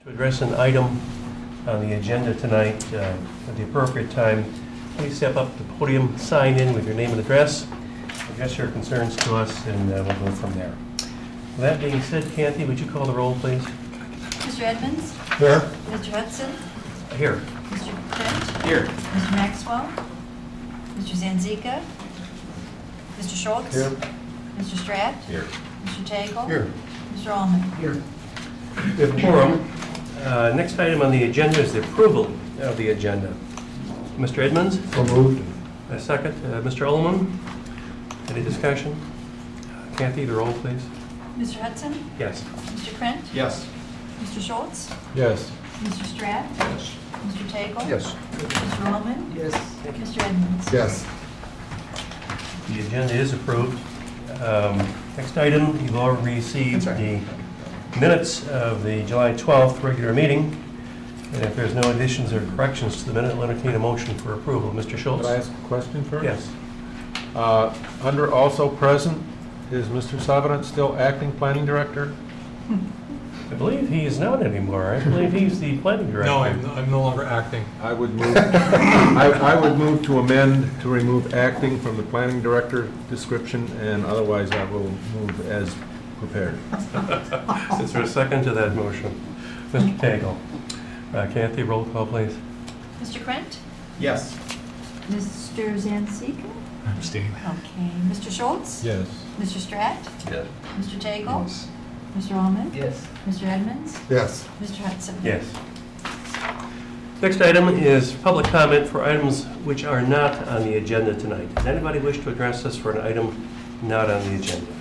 To address an item on the agenda tonight at the appropriate time, please step up to the podium, sign in with your name and address, address your concerns to us, and we'll go from there. With that being said, Kathy, would you call the roll, please? Mr. Edmonds? Here. Mr. Hudson? Here. Mr. Trent? Here. Mr. Maxwell? Mr. Zanzika? Mr. Schultz? Here. Mr. Stratt? Here. Mr. Tagle? Here. Mr. Allman? Here. We have a quorum. Next item on the agenda is the approval of the agenda. Mr. Edmonds? So moved. A second. Mr. Ullman? Any discussion? Kathy, the roll, please. Mr. Hudson? Yes. Mr. Trent? Yes. Mr. Schultz? Yes. Mr. Stratt? Yes. Mr. Tagle? Yes. Mr. Allman? Yes. Mr. Edmonds? Yes. The agenda is approved. Next item, you've already received the minutes of the July 12th regular meeting. And if there's no additions or corrections to the minute, I'll entertain a motion for approval. Mr. Schultz? Could I ask a question first? Yes. Under also present, is Mr. Savarant still acting planning director? I believe he is not anymore. I believe he's the planning director. No, I'm no longer acting. I would move, I would move to amend to remove acting from the planning director description, and otherwise I will move as prepared. Is there a second to that motion? Mr. Tagle? Kathy, roll call, please. Mr. Trent? Yes. Mr. Zanzika? Abstain. Okay. Mr. Schultz? Yes. Mr. Stratt? Yes. Mr. Tagle? Mr. Allman? Yes. Mr. Edmonds? Yes. Mr. Hudson? Yes. Next item is public comment for items which are not on the agenda tonight. Does anybody wish to address us for an item not on the agenda?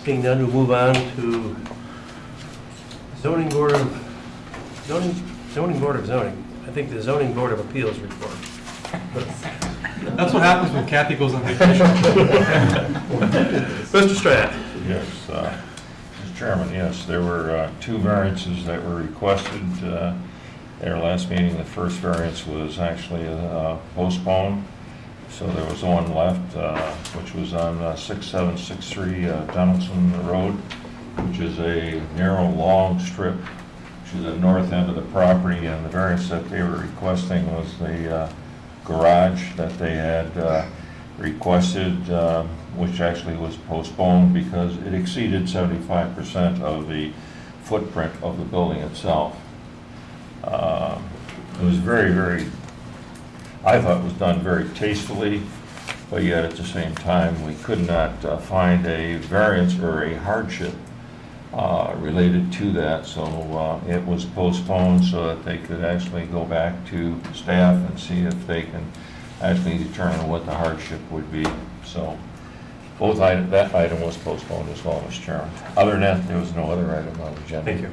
Seeing none, we'll move on to Zoning Board of Zoning. I think the Zoning Board of Appeals report. That's what happens when Kathy goes on vacation. Mr. Stratt. Yes, Mr. Chairman, yes, there were two variances that were requested at our last meeting. The first variance was actually postponed, so there was one left, which was on 6763 Donaldson Road, which is a narrow, long strip to the north end of the property, and the variance that they were requesting was the garage that they had requested, which actually was postponed because it exceeded 75% of the footprint of the building itself. It was I thought it was done very tastefully, but yet at the same time, we could not find a variance or a hardship related to that, so it was postponed so that they could actually go back to staff and see if they can actually determine what the hardship would be. So that item was postponed as well, Mr. Chairman. Other than that, there was no other item on the agenda. Thank you.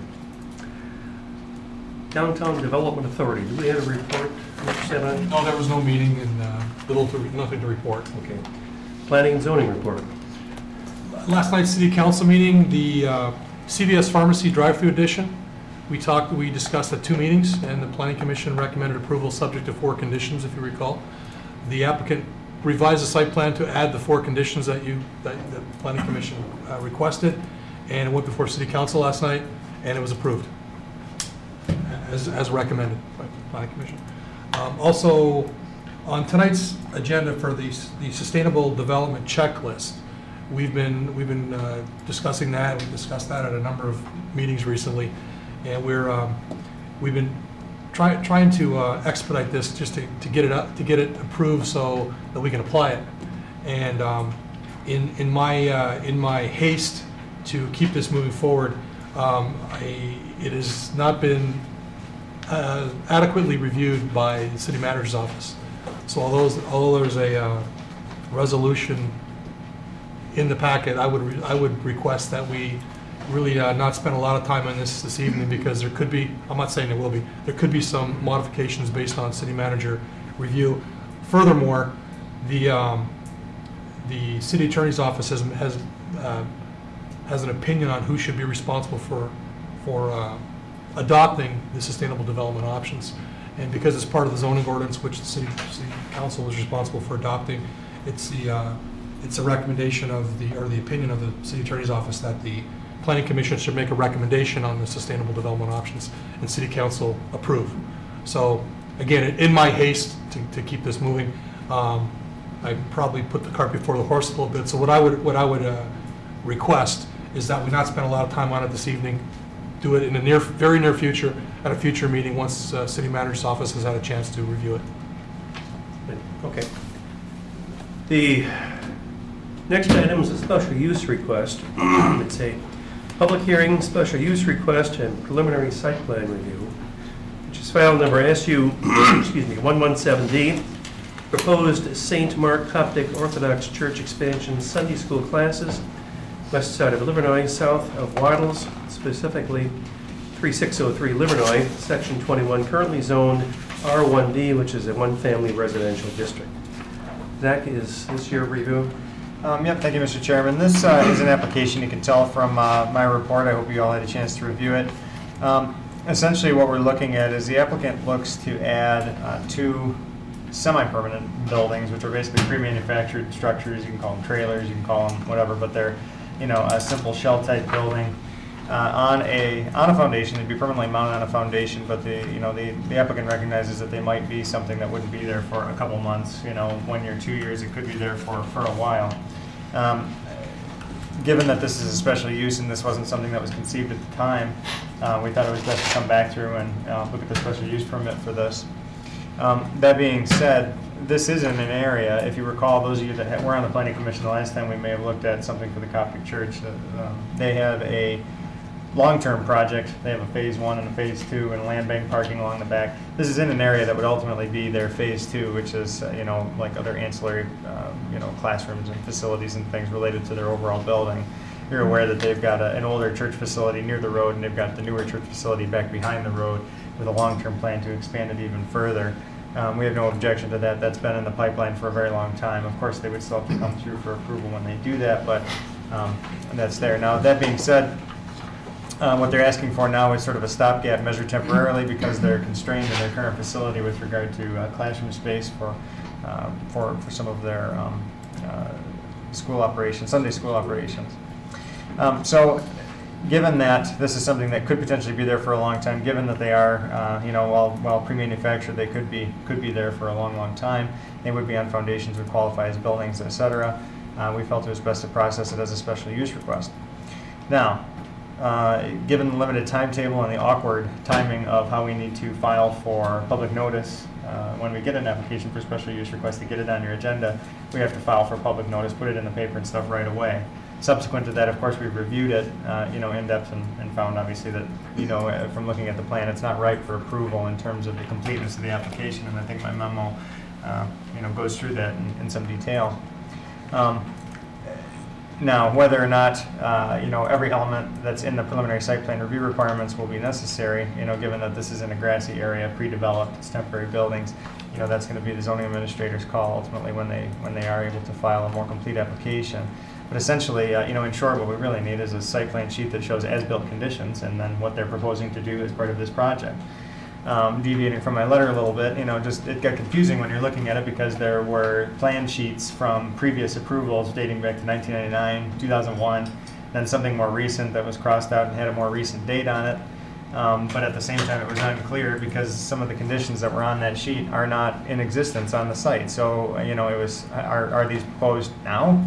Downtown Development Authority, do we have a report, Mr. Savarant? No, there was no meeting and nothing to report. Okay. Planning and Zoning report. Last night's city council meeting, the CVS Pharmacy drive-through addition, we discussed at two meetings, and the planning commission recommended approval subject to 4 conditions, if you recall. The applicant revised the site plan to add the 4 conditions that the planning commission requested, and it went before city council last night, and it was approved as recommended by the planning commission. Also, on tonight's agenda for the sustainable development checklist, we've been discussing that. We've discussed that at a number of meetings recently, and we've been trying to expedite this just to get it approved so that we can apply it. And in my haste to keep this moving forward, it has not been adequately reviewed by the city manager's office. So although there's a resolution in the packet, I would request that we really not spend a lot of time on this evening, because there could be, I'm not saying there will be, there could be some modifications based on city manager review. Furthermore, the city attorney's office has an opinion on who should be responsible for adopting the sustainable development options. And because it's part of the zoning ordinance, which the city council is responsible for adopting, it's a recommendation of the opinion of the city attorney's office that the Planning Commission should make a recommendation on the sustainable development options, and City Council approve. So again, in my haste to keep this moving, I probably put the cart before the horse a little bit. So what I would request is that we not spend a lot of time on it this evening. Do it in the very near future, at a future meeting, once City Manager's Office has had a chance to review it. Okay. The next item is a special use request. It's a public hearing, special use request, and preliminary site plan review, which is file number SU 117D. Proposed St. Mark Coptic Orthodox Church expansion Sunday school classes, west side of Livernois, south of Waddles, specifically 3603 Livernois, section 21, currently zoned R1D, which is a one-family residential district. Zach, is this your review? Yep, thank you, Mr. Chairman. This is an application, you can tell from my report. I hope you all had a chance to review it. Essentially what we're looking at is the applicant looks to add 2 semi-permanent buildings, which are basically pre-manufactured structures. You can call them trailers, you can call them whatever, but they're, you know, a simple shell-type building on a foundation. They'd be permanently mounted on a foundation, but the applicant recognizes that they might be something that wouldn't be there for a couple months, 1 year, 2 years. It could be there for a while. Given that this is a special use and this wasn't something that was conceived at the time, we thought it was best to come back through and look at the special use permit for this. That being said, this is in an area, if you recall, those of you that were on the Planning Commission the last time, we may have looked at something for the Coptic Church. They have a long-term project. They have a phase 1 and a phase 2 and land bank parking along the back. This is in an area that would ultimately be their phase 2, which is, like other ancillary, classrooms and facilities and things related to their overall building. You're aware that they've got an older church facility near the road, and they've got the newer church facility back behind the road with a long-term plan to expand it even further. We have no objection to that. That's been in the pipeline for a very long time. Of course, they would still have to come through for approval when they do that, but that's there. Now, that being said, what they're asking for now is sort of a stopgap measure temporarily because they're constrained in their current facility with regard to classroom space for some of their school operations, Sunday school operations. So given that this is something that could potentially be there for a long time, given that they are, while pre-manufactured, they could be there for a long, long time. They would be on foundations, would qualify as buildings, etc. We felt it was best to process it as a special use request. Now, given the limited timetable and the awkward timing of how we need to file for public notice, when we get an application for special use request to get it on your agenda, we have to file for public notice, put it in the paper and stuff right away. Subsequent to that, of course, we've reviewed it, in depth and found obviously that, from looking at the plan, it's not ripe for approval in terms of the completeness of the application, and I think my memo, goes through that in some detail. Now, whether or not, every element that's in the preliminary site plan review requirements will be necessary, given that this is in a grassy area, pre-developed, it's temporary buildings, that's going to be the zoning administrator's call ultimately when they are able to file a more complete application. But essentially, in short, what we really need is a site plan sheet that shows as-built conditions and then what they're proposing to do as part of this project. Deviating from my letter a little bit, it got confusing when you're looking at it because there were plan sheets from previous approvals dating back to 1999, 2001, then something more recent that was crossed out and had a more recent date on it. But at the same time, it was unclear because some of the conditions that were on that sheet are not in existence on the site. So, it was, are these proposed now?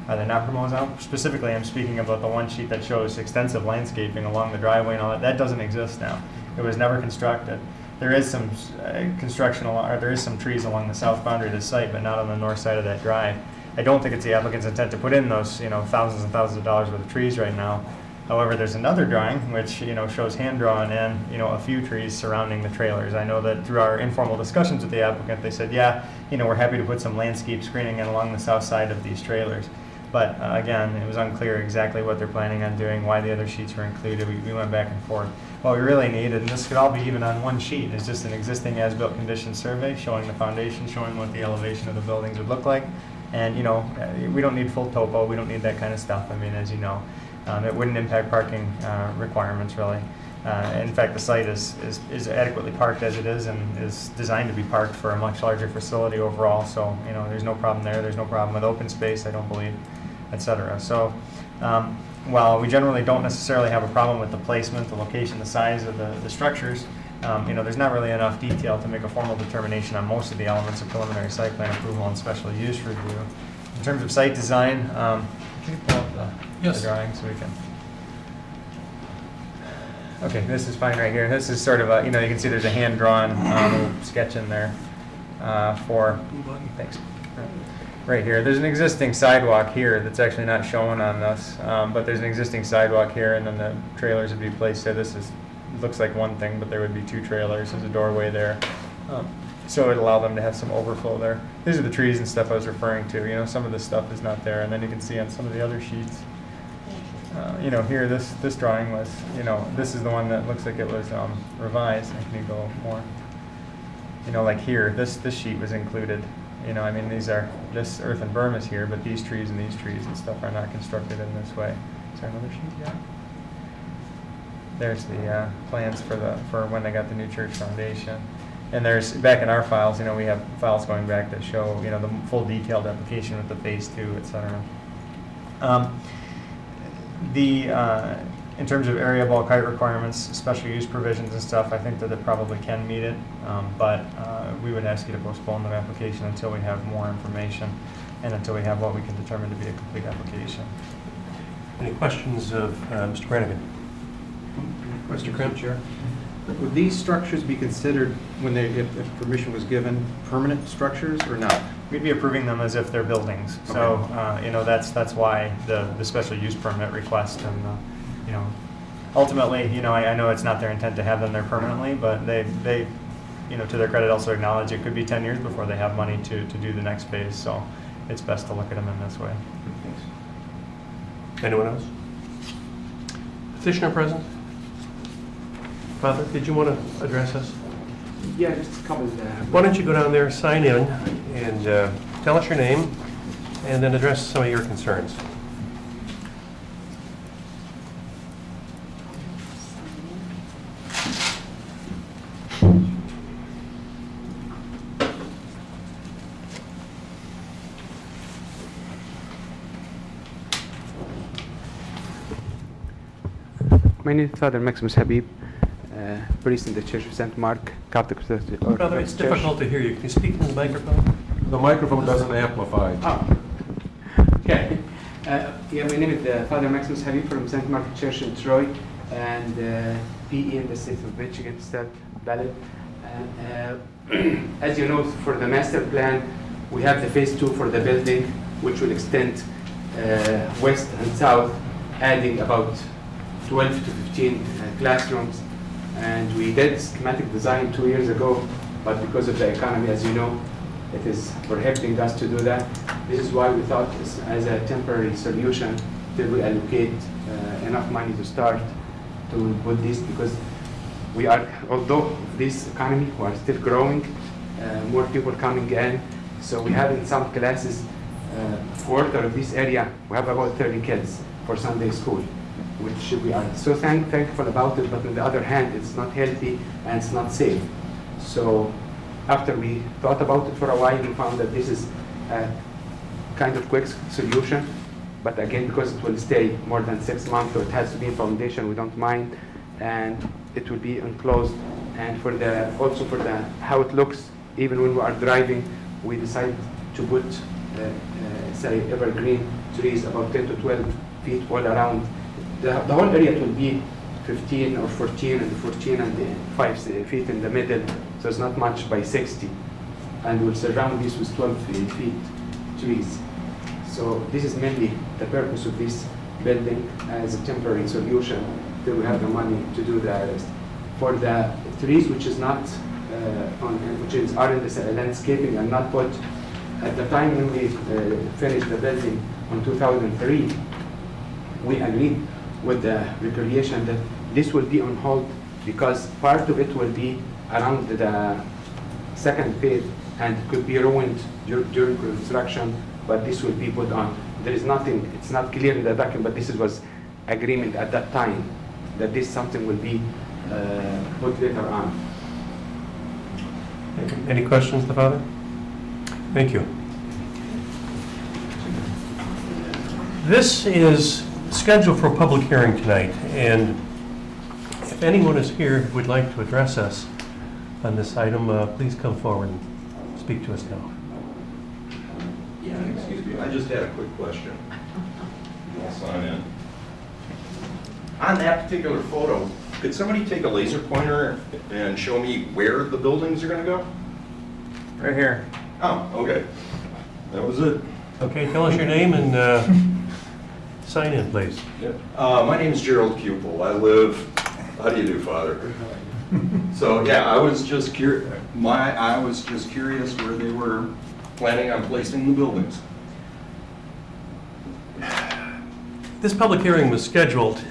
Are they not proposed now? Specifically, I'm speaking about the one sheet that shows extensive landscaping along the driveway and all that. That doesn't exist now. It was never constructed. There is some there is some trees along the south boundary of the site, but not on the north side of that drive. I don't think it's the applicant's intent to put in those, thousands and thousands of dollars worth of trees right now. However, there's another drawing which, shows hand drawn in, a few trees surrounding the trailers. I know that through our informal discussions with the applicant, they said, yeah, we're happy to put some landscape screening in along the south side of these trailers. But again, it was unclear exactly what they're planning on doing, why the other sheets were included. We went back and forth. What we really need, and this could all be even on one sheet, is just an existing as-built condition survey showing the foundation, showing what the elevation of the buildings would look like. And, we don't need full topo. We don't need that kind of stuff. I mean, as you know, it wouldn't impact parking requirements, really. In fact, the site is adequately parked as it is and is designed to be parked for a much larger facility overall. So, there's no problem there. There's no problem with open space, I don't believe, etc. So While we generally don't necessarily have a problem with the placement, the location, the size of the structures, there's not really enough detail to make a formal determination on most of the elements of preliminary site plan approval and special use review. In terms of site design, can you pull up the Yes. drawing so we can? Okay, this is fine right here. This is sort of a, you can see there's a hand-drawn little sketch in there thanks. Right here. There's an existing sidewalk here that's actually not shown on this, but there's an existing sidewalk here, and then the trailers would be placed there. Looks like one thing, but there would be two trailers. There's a doorway there. So it would allow them to have some overflow there. These are the trees and stuff I was referring to. Some of this stuff is not there, and then you can see on some of the other sheets. Here, this drawing was, this is the one that looks like it was revised. And can you go more? Like here, this sheet was included. This earth and berm is here, but these trees and stuff are not constructed in this way. Is there another sheet? Yeah. There's the plans for when they got the new church foundation. And there's, back in our files, we have files going back that show, the full detailed application with the phase 2, et cetera. In terms of area bulk height requirements, special use provisions and stuff, I think that it probably can meet it, but we would ask you to postpone the application until we have more information and until we have what we can determine to be a complete application. Any questions of Mr. Brannigan? Mr. Krim? Chair. Would these structures be considered, if permission was given, permanent structures or not? We'd be approving them as if they're buildings. Okay. So, that's why the special use permit request, and ultimately, I know it's not their intent to have them there permanently, but they, to their credit, also acknowledge it could be 10 years before they have money to do the next phase. So, it's best to look at them in this way. Thanks. Anyone else? Petitioner present? Father, did you want to address us? Yeah, just a couple. Why don't you go down there, sign in, and tell us your name, and then address some of your concerns. My name is Father Maximus Habib, priest in the Church of St. Mark, Catholic Orthodox Brother, it's Church. difficult to hear you. Can you speak in the microphone? The microphone doesn't amplify. Oh, okay. My name is Father Maximus Habib from St. Mark Church in Troy, and PE in the state of Michigan, still valid. And as you know, for the master plan, we have the phase 2 for the building, which will extend west and south, adding about 12 to 15 classrooms. And we did schematic design 2 years ago, but because of the economy, as you know, it is prohibiting us to do that. This is why we thought as a temporary solution till we allocate enough money to start to put this, because we are, although this economy, we are still growing, more people coming in. So we have in some classes, quarter of this area, we have about 30 kids for Sunday school, which we are so thankful about it, but on the other hand, it's not healthy and it's not safe. So after we thought about it for a while, we found that this is a kind of quick solution. But again, because it will stay more than 6 months, so it has to be foundation, we don't mind, and it will be enclosed. And also for how it looks, even when we are driving, we decided to put, say, evergreen trees about 10 to 12 feet all around. The whole area will be 15 or 14, and 14 and 5 feet in the middle, so it's not much by 60. And we'll surround this with 12 feet trees. So this is mainly the purpose of this building as a temporary solution till we have the money to do the rest. For the trees which is not are in the landscaping and not put, at the time when we finished the building in 2003, we agreed with the recreation that this will be on hold because part of it will be around the second phase and could be ruined during construction, but this will be put on. There is nothing, it's not clear in the document, but this was agreement at that time that this something will be put later on. Any questions, the Father? Thank you. This is scheduled for a public hearing tonight, and if anyone is here who would like to address us on this item, please come forward and speak to us now. Yeah, excuse me, I just had a quick question. I'll sign in. On that particular photo, could somebody take a laser pointer and show me where the buildings are gonna go? Right here. Oh, okay. That was it. Okay, tell us your name and sign in, please. My name is Gerald Pupil. I live, how do you do, Father? So, yeah, I was just curious where they were planning on placing the buildings. This public hearing was scheduled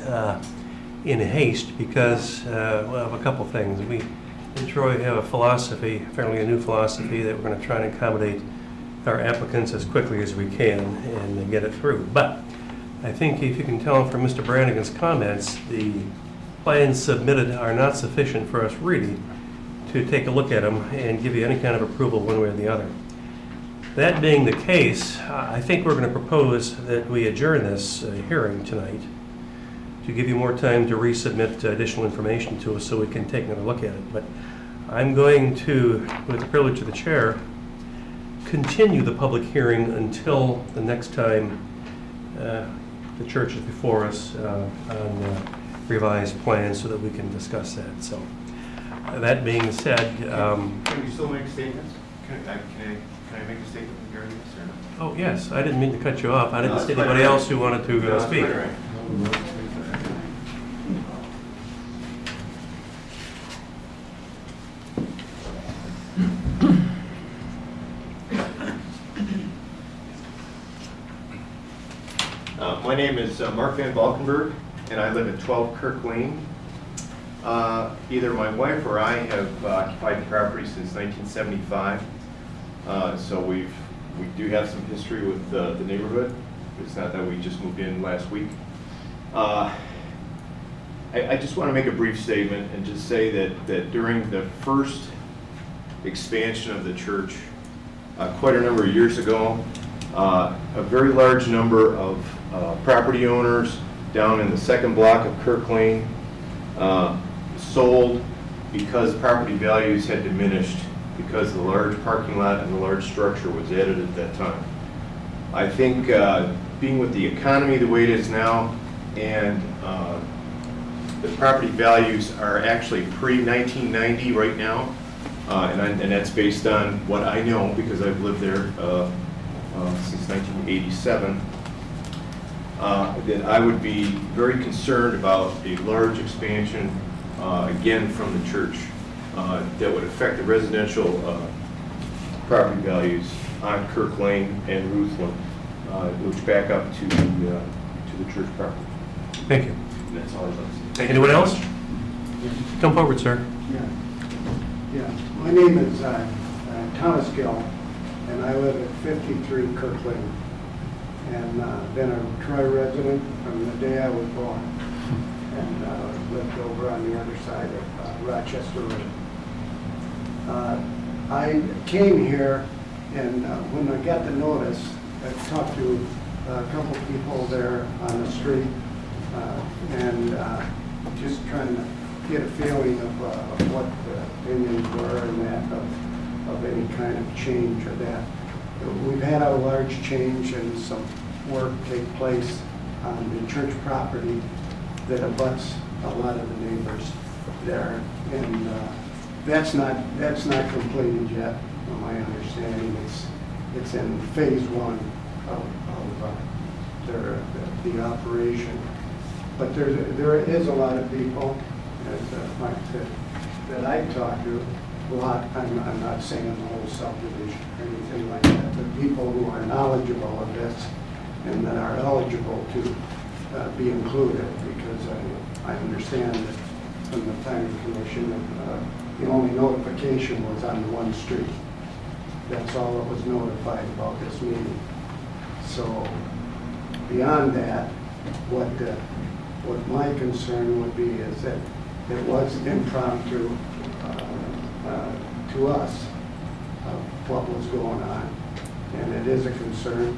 in haste because well, of a couple things. We in Troy have a philosophy, fairly a new philosophy, that we're going to try and accommodate our applicants as quickly as we can and get it through. But I think if you can tell from Mr. Brannigan's comments, the plans submitted are not sufficient for us really to take a look at them and give you any kind of approval one way or the other. That being the case, I think we're going to propose that we adjourn this hearing tonight to give you more time to resubmit additional information to us so we can take another look at it. But I'm going to, with the privilege of the chair, continue the public hearing until the next time the church is before us on revised plans so that we can discuss that. So that being said, Can you still make statements? Can I make a statement regarding this or not? oh yes, I didn't mean to cut you off. I didn't No, see that's anybody fine. else who wanted to No, that's speak. quite all right. My name is Mark Van Valkenburg, and I live at 12 Kirk Lane. Either my wife or I have occupied the property since 1975, so we do have some history with the neighborhood. It's not that we just moved in last week. I just want to make a brief statement and just say that during the first expansion of the church, quite a number of years ago, a very large number of property owners down in the second block of Kirk Lane sold because property values had diminished because the large parking lot and the large structure was added at that time. I think being with the economy the way it is now, and the property values are actually pre-1990 right now, and that's based on what I know because I've lived there since 1987, that I would be very concerned about a large expansion, again, from the church that would affect the residential property values on Kirk Lane and Ruthland, which back up to the church property. Thank you. And that's all I'd like to say. Anyone else? Come forward, sir. Yeah. My name is Thomas Gill, and I live at 53 Kirk Lane, and been a Troy resident from the day I was born, and lived over on the other side of Rochester Road. I came here, and when I got the notice, I talked to a couple people there on the street, and just trying to get a feeling of what the opinions were and that of any kind of change or that. We've had a large change and some work take place on the church property that abuts a lot of the neighbors there, and that's not completed yet. From my understanding, it's in phase one of the operation. But there is a lot of people, as Mike said, that I talked to. I'm not saying the whole subdivision or anything like that, but people who are knowledgeable of this and that are eligible to be included, because I understand that from the planning commission that the only notification was on the one street. That's all that was notified about this meeting. So beyond that, what my concern would be is that it was impromptu to us of what was going on, and it is a concern.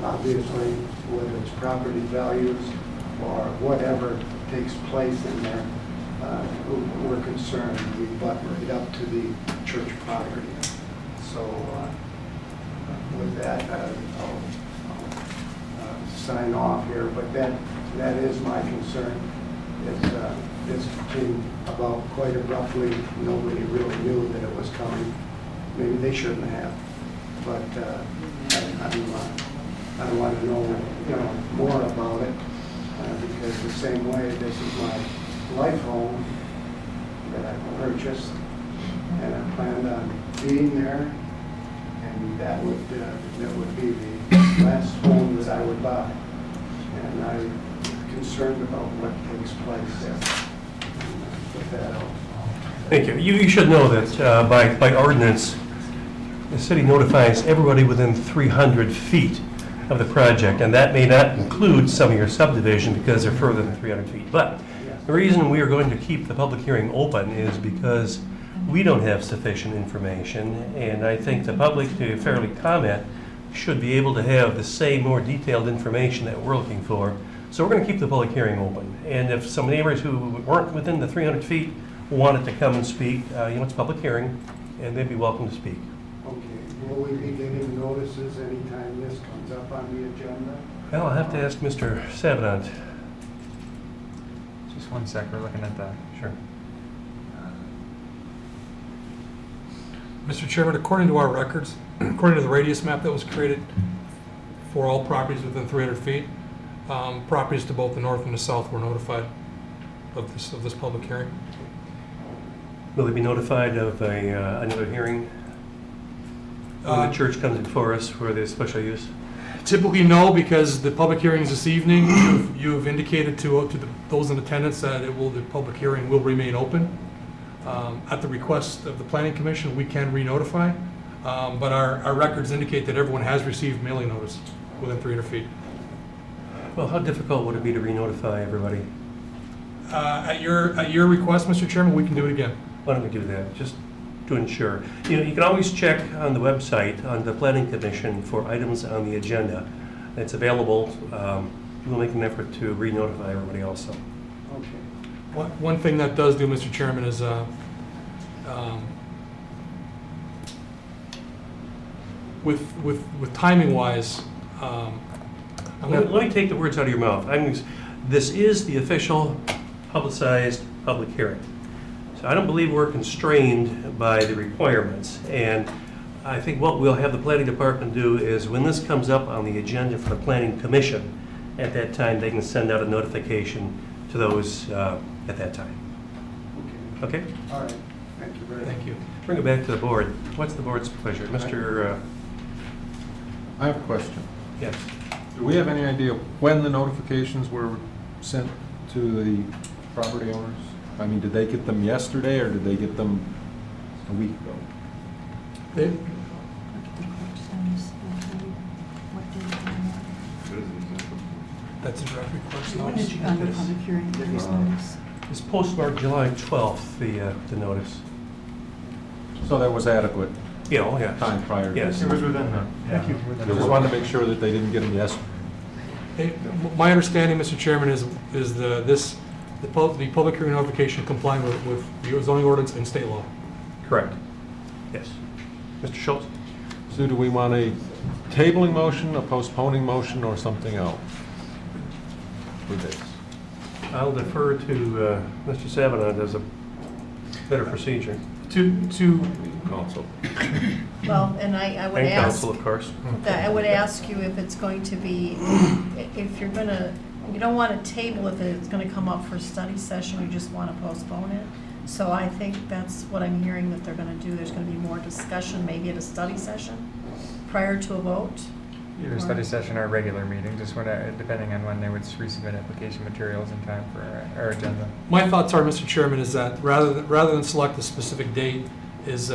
obviously, whether it's property values or whatever takes place in there, we're concerned. We butt right up to the church property. So with that, I'll sign off here, but that is my concern. This came about quite abruptly. Nobody really knew that it was coming. Maybe they shouldn't have, but I want to know, more about it, because the same way, this is my life home that I purchased, and I planned on being there, and that would be the last home that I would buy, and I'm concerned about what takes place there. And with that, Thank you. You should know that by ordinance, the city notifies everybody within 300 feet of the project, and that may not include some of your subdivision because they're further than 300 feet. But the reason we are going to keep the public hearing open is because we don't have sufficient information, and I think the public, to fairly comment, should be able to have the same more detailed information that we're looking for. So we're going to keep the public hearing open. And if some neighbors who weren't within the 300 feet wanted to come and speak, it's a public hearing, and they'd be welcome to speak. okay. Will we be getting notices anytime this comes up on the agenda? Well, I'll have to ask Mr. Savinant. Just one sec, we're looking at that. Sure. Mr. Chairman, according to our records, according to the radius map that was created for all properties within 300 feet, properties to both the north and the south were notified of this public hearing. Will they be notified of another hearing when the church comes before us for the special use? Typically, no, because the public hearing is this evening. You've indicated to those in attendance that the public hearing will remain open. At the request of the Planning Commission, we can re-notify, but our records indicate that everyone has received mailing notice within 300 feet. Well, how difficult would it be to re-notify everybody? At your request, Mr. Chairman, we can do it again. Why don't we do that, just to ensure? You can always check on the website, on the Planning Commission, for items on the agenda. It's available. We'll make an effort to re-notify everybody also. Okay. One thing that does do, Mr. Chairman, is with timing-wise, Let me take the words out of your mouth. This is the official publicized public hearing. So I don't believe we're constrained by the requirements. And I think what we'll have the planning department do is when this comes up on the agenda for the Planning Commission, at that time they can send out a notification to those at that time. Okay. Okay? All right. Thank you very much. thank you. Bring it back to the board. What's the board's pleasure? Mr. I have a question. Yes. Do we have any idea when the notifications were sent to the property owners? I mean, did they get them yesterday, or did they get them a week ago? That's a draft request. When did you On get the this? public hearing, there is notice. It's postmarked July 12th, the notice. So that was adequate Yeah, oh, yeah. time prior to Yes. It was within the. Thank you. I just wanted to make sure that they didn't get them yesterday. My understanding, Mr. Chairman, is the public hearing notification complying with the zoning ordinance and state law. Correct. Yes. Mr. Schultz? So do we want a tabling motion, a postponing motion, or something else for this? I'll defer to Mr. Savinant as a better procedure. To Council. Well, and I would And ask, council, of course. that I would ask you if it's going to be, if you're gonna, you don't want to table if it's gonna come up for study session, you just want to postpone it. So I think that's what I'm hearing that they're gonna do. There's gonna be more discussion, maybe at a study session prior to a vote. Either a study session or a regular meeting, just when, depending on when they would resubmit application materials in time for our agenda. my thoughts are, Mr. Chairman, is that rather than select a specific date, is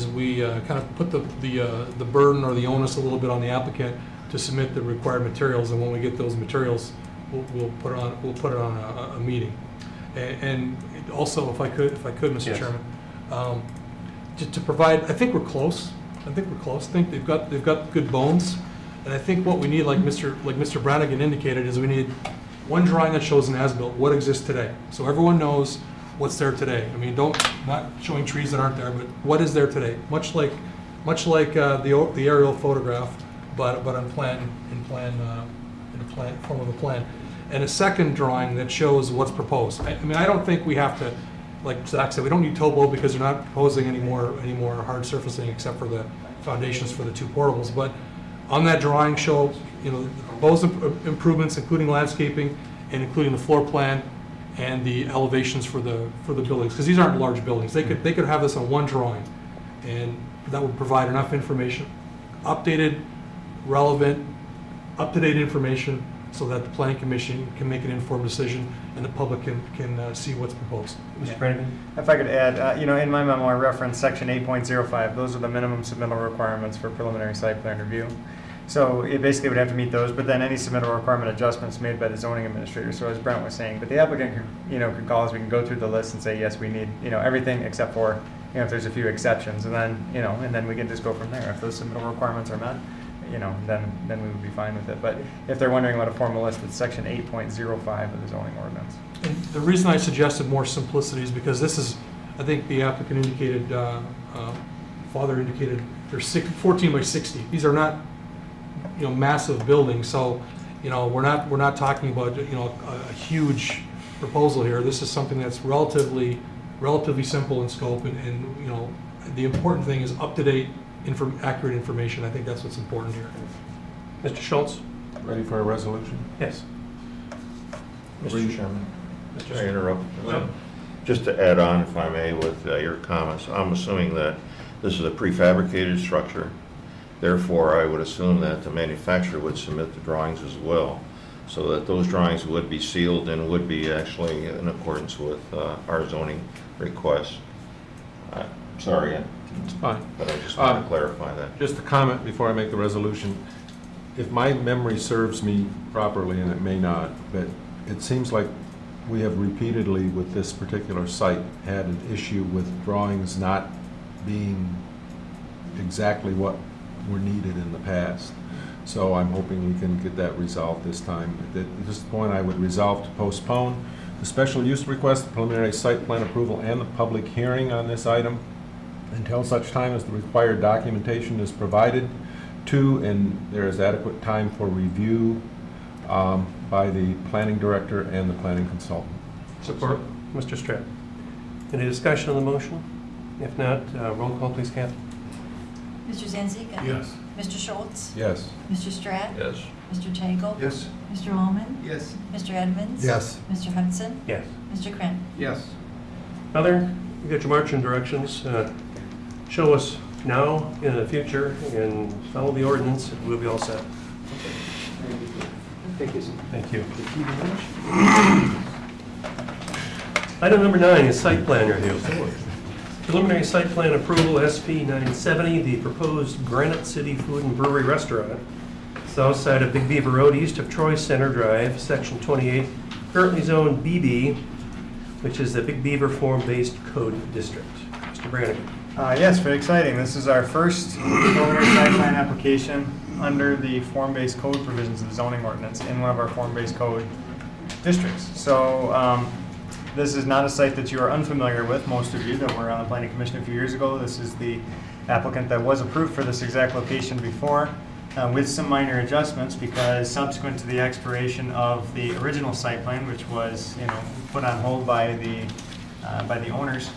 we kind of put the burden or the onus a little bit on the applicant to submit the required materials, and when we get those materials, we'll put it on a meeting. And also, if I could, Mr. Yes. Chairman, to provide, I think we're close. I think they've got good bones. And I think what we need, like Mr. Brannigan indicated, is we need one drawing that shows an as-built, what exists today. So everyone knows what's there today. I mean, not showing trees that aren't there, but what is there today? Much like the aerial photograph, but in a form of a plan. And a second drawing that shows what's proposed. I mean, I don't think we have to, like Zach said, we don't need topo because they're not proposing any more hard surfacing except for the foundations for the two portables. But on that drawing show, proposed improvements, including landscaping and including the floor plan and the elevations for the buildings, because these aren't large buildings. They could have this on one drawing, and that would provide enough information, updated, relevant, up-to-date information, so that the planning commission can make an informed decision and the public can see what's proposed. Mr. Brannigan? If I could add, in my memo, I referenced section 8.05. Those are the minimum submittal requirements for preliminary site plan review. So it basically would have to meet those, but then any submittal requirement adjustments made by the zoning administrator. So as Brent was saying, but the applicant could call us. We can go through the list and say, yes, we need, everything except for, if there's a few exceptions, and then we can just go from there. If those submittal requirements are met, then we would be fine with it. But if they're wondering about a formal list, it's section 8.05 of the zoning ordinance. And the reason I suggested more simplicity is because this is, I think the applicant indicated, father indicated, they're 14 by 60. These are not, massive buildings. So, we're not talking about, a huge proposal here. This is something that's relatively simple in scope, and the important thing is up-to-date, accurate information. I think that's what's important here. Mr. Schultz? Ready for a resolution? Yes. Mr. Chairman, can I interrupt? Just to add on, if I may, with your comments, I'm assuming that this is a prefabricated structure. Therefore, I would assume that the manufacturer would submit the drawings as well, so that those drawings would be sealed and would be actually in accordance with our zoning requests. Sorry, It's fine. but I just want to clarify that. Just a comment before I make the resolution. If my memory serves me properly, and it may not, but it seems like we have repeatedly with this particular site had an issue with drawings not being exactly what were needed in the past. So I'm hoping we can get that resolved this time. At this point, I would resolve to postpone the special use request, the preliminary site plan approval, and the public hearing on this item until such time as the required documentation is provided to and there is adequate time for review by the planning director and the planning consultant. Support. Mr. Stratt. Any discussion on the motion? If not, roll call, please, Kathy. Mr. Zanzika? Yes. Mr. Schultz? Yes. Mr. Stratt? Yes. Mr. Tagle? Yes. Mr. Allman? Yes. Mr. Edmonds? Yes. Mr. Hudson? Yes. Mr. Kren? Yes. Heather, you got your marching directions. Show us now, in the future, and follow the ordinance, and we'll be all set. Thank you, sir. Thank you. Item number 9 is site plan review. Preliminary site plan approval, SP 970, the proposed Granite City Food and Brewery Restaurant, south side of Big Beaver Road, east of Troy Center Drive, section 28, currently zoned BB, which is the Big Beaver Form-Based Code District. Mr. Brannigan. Yes, very exciting. This is our first preliminary site plan application under the form-based code provisions of the zoning ordinance in one of our form-based code districts. So this is not a site that you are unfamiliar with, most of you that were on the planning commission a few years ago. This is the applicant that was approved for this exact location before, with some minor adjustments, because subsequent to the expiration of the original site plan, which was put on hold by the owners,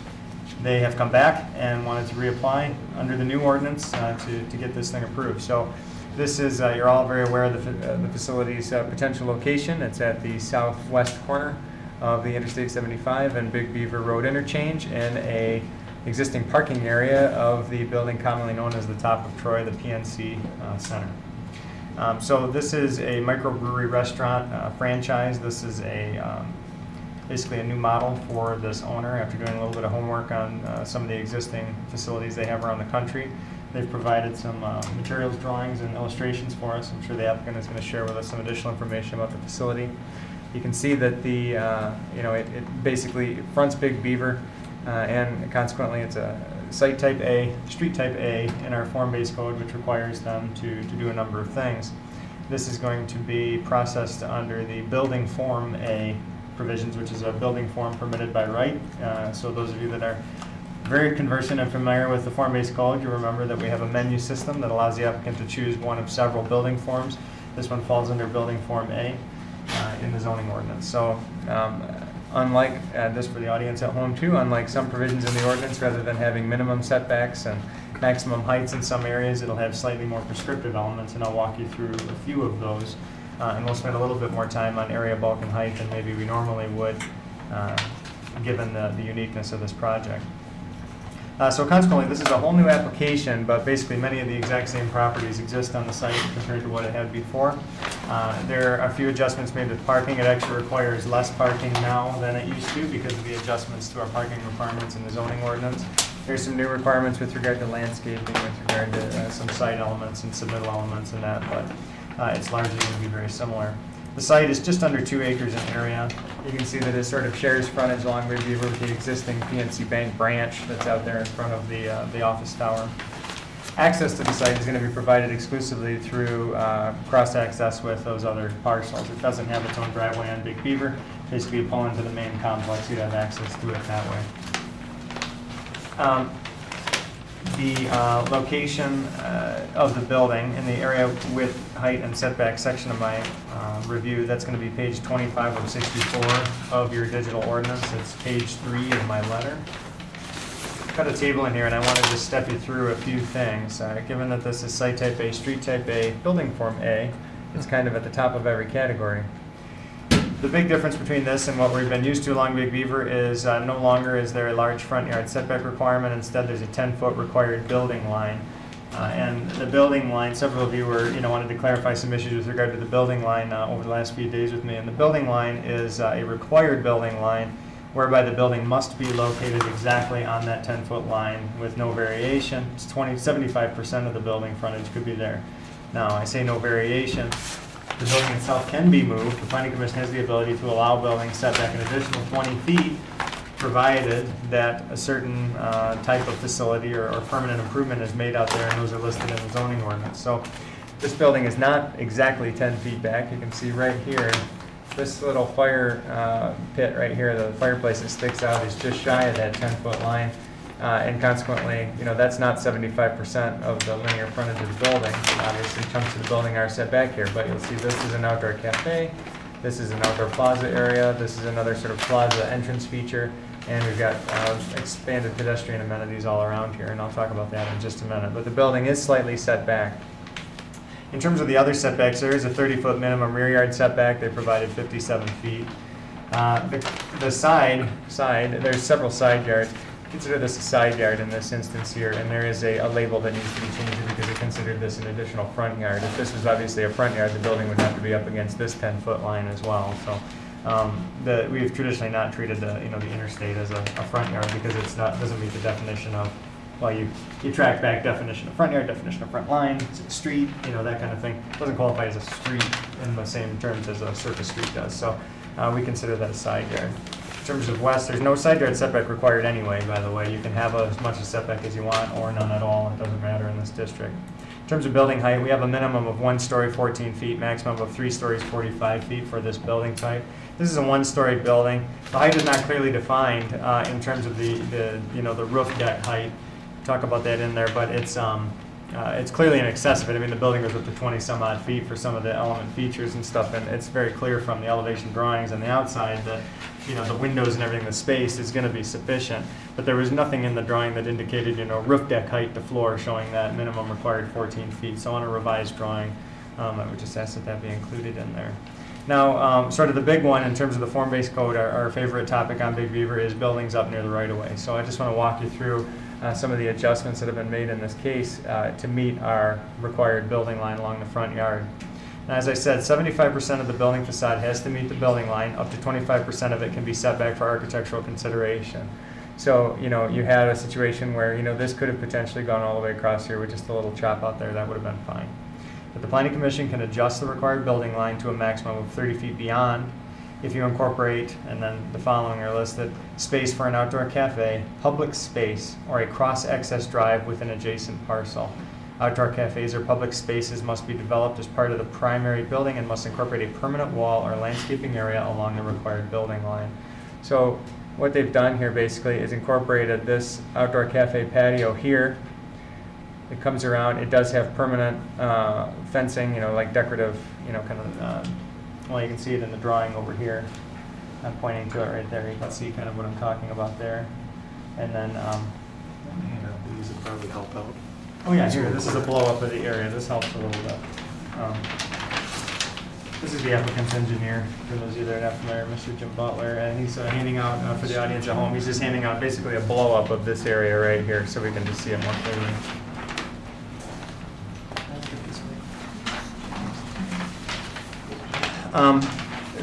they have come back and wanted to reapply under the new ordinance to get this thing approved. So this is, you're all very aware of the facility's potential location. It's at the southwest corner of the Interstate 75 and Big Beaver Road interchange in a existing parking area of the building commonly known as the Top of Troy, the PNC Center. So this is a microbrewery restaurant franchise. This is basically a new model for this owner after doing a little bit of homework on some of the existing facilities they have around the country. They've provided some materials, drawings, and illustrations for us. I'm sure the applicant is going to share with us some additional information about the facility. You can see that the, it basically fronts Big Beaver, and consequently it's a site type A, street type A in our form-based code, which requires them to do a number of things. This is going to be processed under the building form A provisions, which is a building form permitted by right. So those of you that are very conversant and familiar with the form-based code, you remember that we have a menu system that allows the applicant to choose one of several building forms. This one falls under building form A in the zoning ordinance. So unlike, this for the audience at home too, unlike some provisions in the ordinance, rather than having minimum setbacks and maximum heights in some areas, it'll have slightly more prescriptive elements, and I'll walk you through a few of those. And we'll spend a little bit more time on area, bulk, and height than maybe we normally would, given the uniqueness of this project. So consequently, this is a whole new application, but basically many of the exact same properties exist on the site compared to what it had before. There are a few adjustments made with parking. It actually requires less parking now than it used to because of the adjustments to our parking requirements in the zoning ordinance. There's some new requirements with regard to landscaping, with regard to some site elements and submittal elements and that, but it's largely going to be very similar. The site is just under 2 acres in area. You can see that it sort of shares frontage along Big Beaver with the existing PNC Bank branch that's out there in front of the office tower. Access to the site is going to be provided exclusively through cross-access with those other parcels. It doesn't have its own driveway on Big Beaver. Basically, you pull into the main complex, you'd have access to it that way. The location of the building in the area width, height, and setback section of my review, that's going to be page 25 of 64 of your digital ordinance. It's page 3 of my letter. Got a table in here, and I want to just step you through a few things. Given that this is site type A, street type A, building form A, it's kind of at the top of every category. The big difference between this and what we've been used to along Big Beaver is no longer is there a large front yard setback requirement. Instead, there's a 10-foot required building line. And the building line, several of you were, wanted to clarify some issues with regard to the building line over the last few days with me. And the building line is a required building line whereby the building must be located exactly on that 10-foot line with no variation. It's 75% of the building frontage could be there. Now, I say no variation. The building itself can be moved. The Planning Commission has the ability to allow buildings set back an additional 20 feet, provided that a certain type of facility or permanent improvement is made out there, and those are listed in the zoning ordinance. So this building is not exactly 10 feet back. You can see right here, this little fire pit right here, the fireplace that sticks out, is just shy of that 10-foot line. And consequently, that's not 75% of the linear frontage of the building. Obviously, chunks of the building are set back here, but you'll see this is an outdoor cafe, this is an outdoor plaza area, this is another sort of plaza entrance feature, and we've got expanded pedestrian amenities all around here, and I'll talk about that in just a minute. But the building is slightly set back. In terms of the other setbacks, there is a 30-foot minimum rear yard setback. They provided 57 feet. The side, there's several side yards. Consider this a side yard in this instance here, and there is a label that needs to be changed because we considered this an additional front yard. If this was obviously a front yard, the building would have to be up against this 10-foot line as well. So we've traditionally not treated the interstate as a front yard because doesn't meet the definition of, well, you track back definition of front yard, definition of front line, street, that kind of thing. It doesn't qualify as a street in the same terms as a surface street does. So we consider that a side yard. In terms of west, there's no side yard setback required anyway, by the way. You can have as much a setback as you want or none at all. It doesn't matter in this district. In terms of building height, we have a minimum of 1 story, 14 feet, maximum of 3 stories, 45 feet for this building type. This is a 1-story building. The height is not clearly defined in terms of the roof deck height. Talk about that in there, but it's clearly in excess of it. I mean, the building goes up to 20 some odd feet for some of the element features and stuff, and it's very clear from the elevation drawings on the outside that the windows and everything, the space is going to be sufficient. But there was nothing in the drawing that indicated roof deck height to floor, showing that minimum required 14 feet. So on a revised drawing, I would just ask that be included in there. Now, sort of the big one in terms of the form-based code, our favorite topic on Big Beaver is buildings up near the right-of-way. So I just want to walk you through some of the adjustments that have been made in this case to meet our required building line along the front yard. Now, as I said, 75% of the building facade has to meet the building line. Up to 25% of it can be set back for architectural consideration. So, you had a situation where, this could have potentially gone all the way across here with just a little chop out there. That would have been fine. But the Planning Commission can adjust the required building line to a maximum of 30 feet beyond if you incorporate, and then the following are listed: space for an outdoor cafe, public space, or a cross-access drive with an adjacent parcel. Outdoor cafes or public spaces must be developed as part of the primary building and must incorporate a permanent wall or landscaping area along the required building line. So what they've done here basically is incorporated this outdoor cafe patio here. It comes around, it does have permanent fencing, you know, like decorative, you know, kind of, well, you can see it in the drawing over here. I'm pointing to it right there. You can see kind of what I'm talking about there. And then, These would probably help out. oh yeah, here, this is a blow up of the area. This helps a little bit. This is the applicant's engineer, for those of you that are not familiar, Mr. Jim Butler, and he's handing out, for the audience at home, he's just handing out basically a blow up of this area right here, so we can just see it more clearly.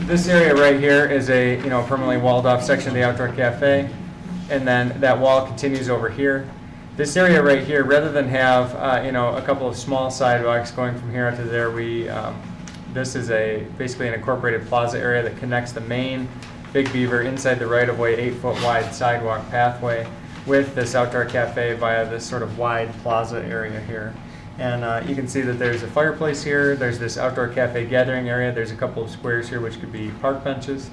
This area right here is a, you know, permanently walled off section of the outdoor cafe, and then that wall continues over here. This area right here, rather than have, you know, a couple of small sidewalks going from here to there, this is basically an incorporated plaza area that connects the main Big Beaver inside the right-of-way 8-foot wide sidewalk pathway with this outdoor cafe via this sort of wide plaza area here. And you can see that there's a fireplace here, there's this outdoor cafe gathering area, there's a couple of squares here which could be park benches.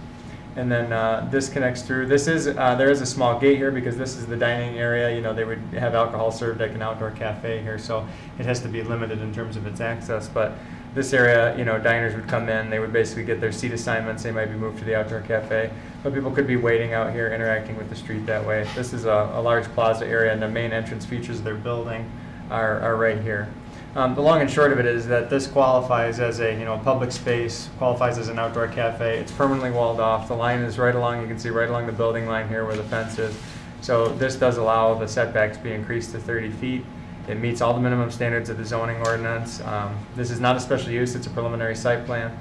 And then this connects through. This is there is a small gate here because this is the dining area. You know, they would have alcohol served like an outdoor cafe here, so it has to be limited in terms of its access. But this area, you know, diners would come in, they would basically get their seat assignments, they might be moved to the outdoor cafe, but people could be waiting out here, interacting with the street that way. This is a large plaza area, and the main entrance features of their building are right here. The long and short of it is that this qualifies as a, you know, public space, qualifies as an outdoor cafe. It's permanently walled off. The line is right along, you can see right along the building line here where the fence is. So this does allow the setbacks to be increased to 30 feet. It meets all the minimum standards of the zoning ordinance. This is not a special use, it's a preliminary site plan.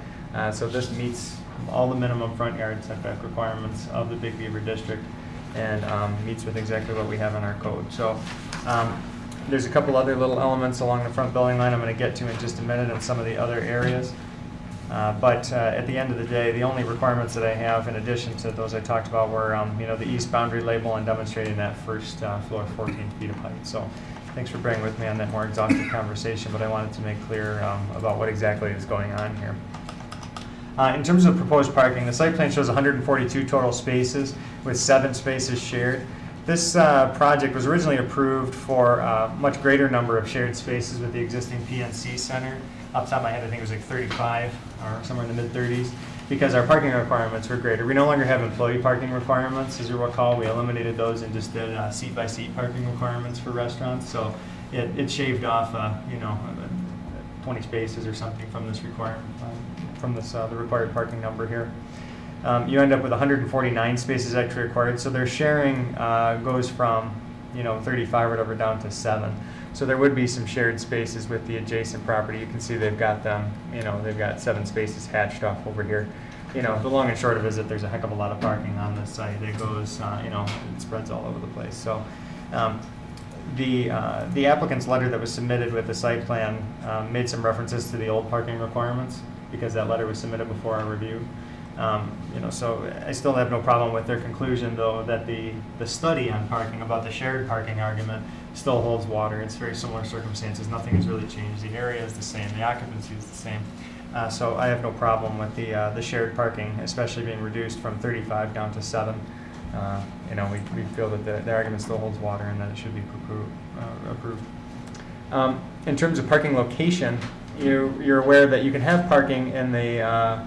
So this meets all the minimum front yard setback requirements of the Big Beaver District, and meets with exactly what we have in our code. So there's a couple other little elements along the front building line I'm going to get to in just a minute in some of the other areas. But at the end of the day, the only requirements that I have in addition to those I talked about were you know, the east boundary label and demonstrating that first floor 14 feet of height. So thanks for bearing with me on that more exhaustive conversation, but I wanted to make clear about what exactly is going on here. In terms of proposed parking, the site plan shows 142 total spaces with 7 spaces shared. This project was originally approved for a much greater number of shared spaces with the existing PNC Center. Off the top of my head, I think it was like 35 or somewhere in the mid-30s, because our parking requirements were greater. We no longer have employee parking requirements. As you recall, we eliminated those and just did seat-by-seat parking requirements for restaurants. So it shaved off, you know, 20 spaces or something from this requirement, from this the required parking number here. You end up with 149 spaces actually required. So their sharing goes from, you know, 35 or whatever down to 7. So there would be some shared spaces with the adjacent property. You can see they've got them, you know, they've got 7 spaces hatched off over here. You know, the long and short of it is that there's a heck of a lot of parking on this site. It goes, you know, it spreads all over the place. So the applicant's letter that was submitted with the site plan made some references to the old parking requirements because that letter was submitted before our review. You know, so I still have no problem with their conclusion, though, that the study on parking about the shared parking argument still holds water. It's very similar circumstances. Nothing has really changed. The area is the same. The occupancy is the same. So I have no problem with the shared parking, especially being reduced from 35 down to 7. You know, we feel that the argument still holds water and that it should be approved. In terms of parking location, you're aware that you can have parking in the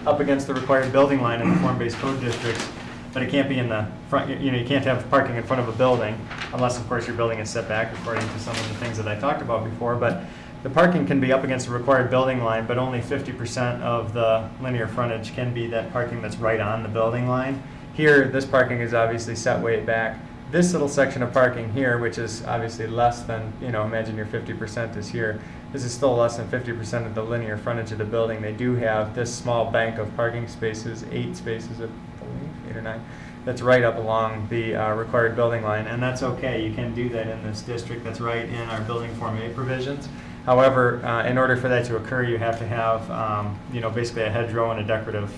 up against the required building line in the form-based code districts, but it can't be in the front. You know, you can't have parking in front of a building unless, of course, your building is set back according to some of the things that I talked about before. But the parking can be up against the required building line, but only 50% of the linear frontage can be that parking that's right on the building line. Here, this parking is obviously set way back. This little section of parking here, which is obviously less than, you know, imagine your 50% is here. This is still less than 50% of the linear frontage of the building. They do have this small bank of parking spaces, 8 spaces, I believe, 8 or 9, that's right up along the required building line, and that's okay. You can do that in this district. That's right in our building Form A provisions. However, in order for that to occur, you have to have, basically a hedgerow and a decorative,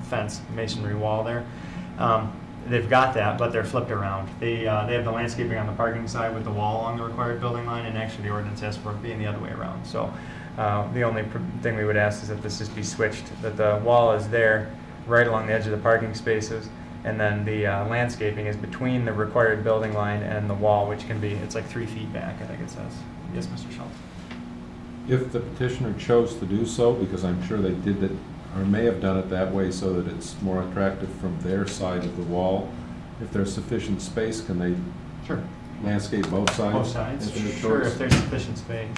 fence, masonry wall there. They've got that, but they're flipped around. They have the landscaping on the parking side with the wall along the required building line, and actually the ordinance asks for it being the other way around. So the only thing we would ask is that this just be switched, that the wall is there right along the edge of the parking spaces, and then the landscaping is between the required building line and the wall, which can be, it's like 3 feet back, I think it says. Yes, Mr. Schultz? If the petitioner chose to do so, because I'm sure they did it, or may have done it that way so that it's more attractive from their side of the wall, if there's sufficient space, can they Sure. landscape both sides? Both sides, If there's sure, choice? if there's sufficient space.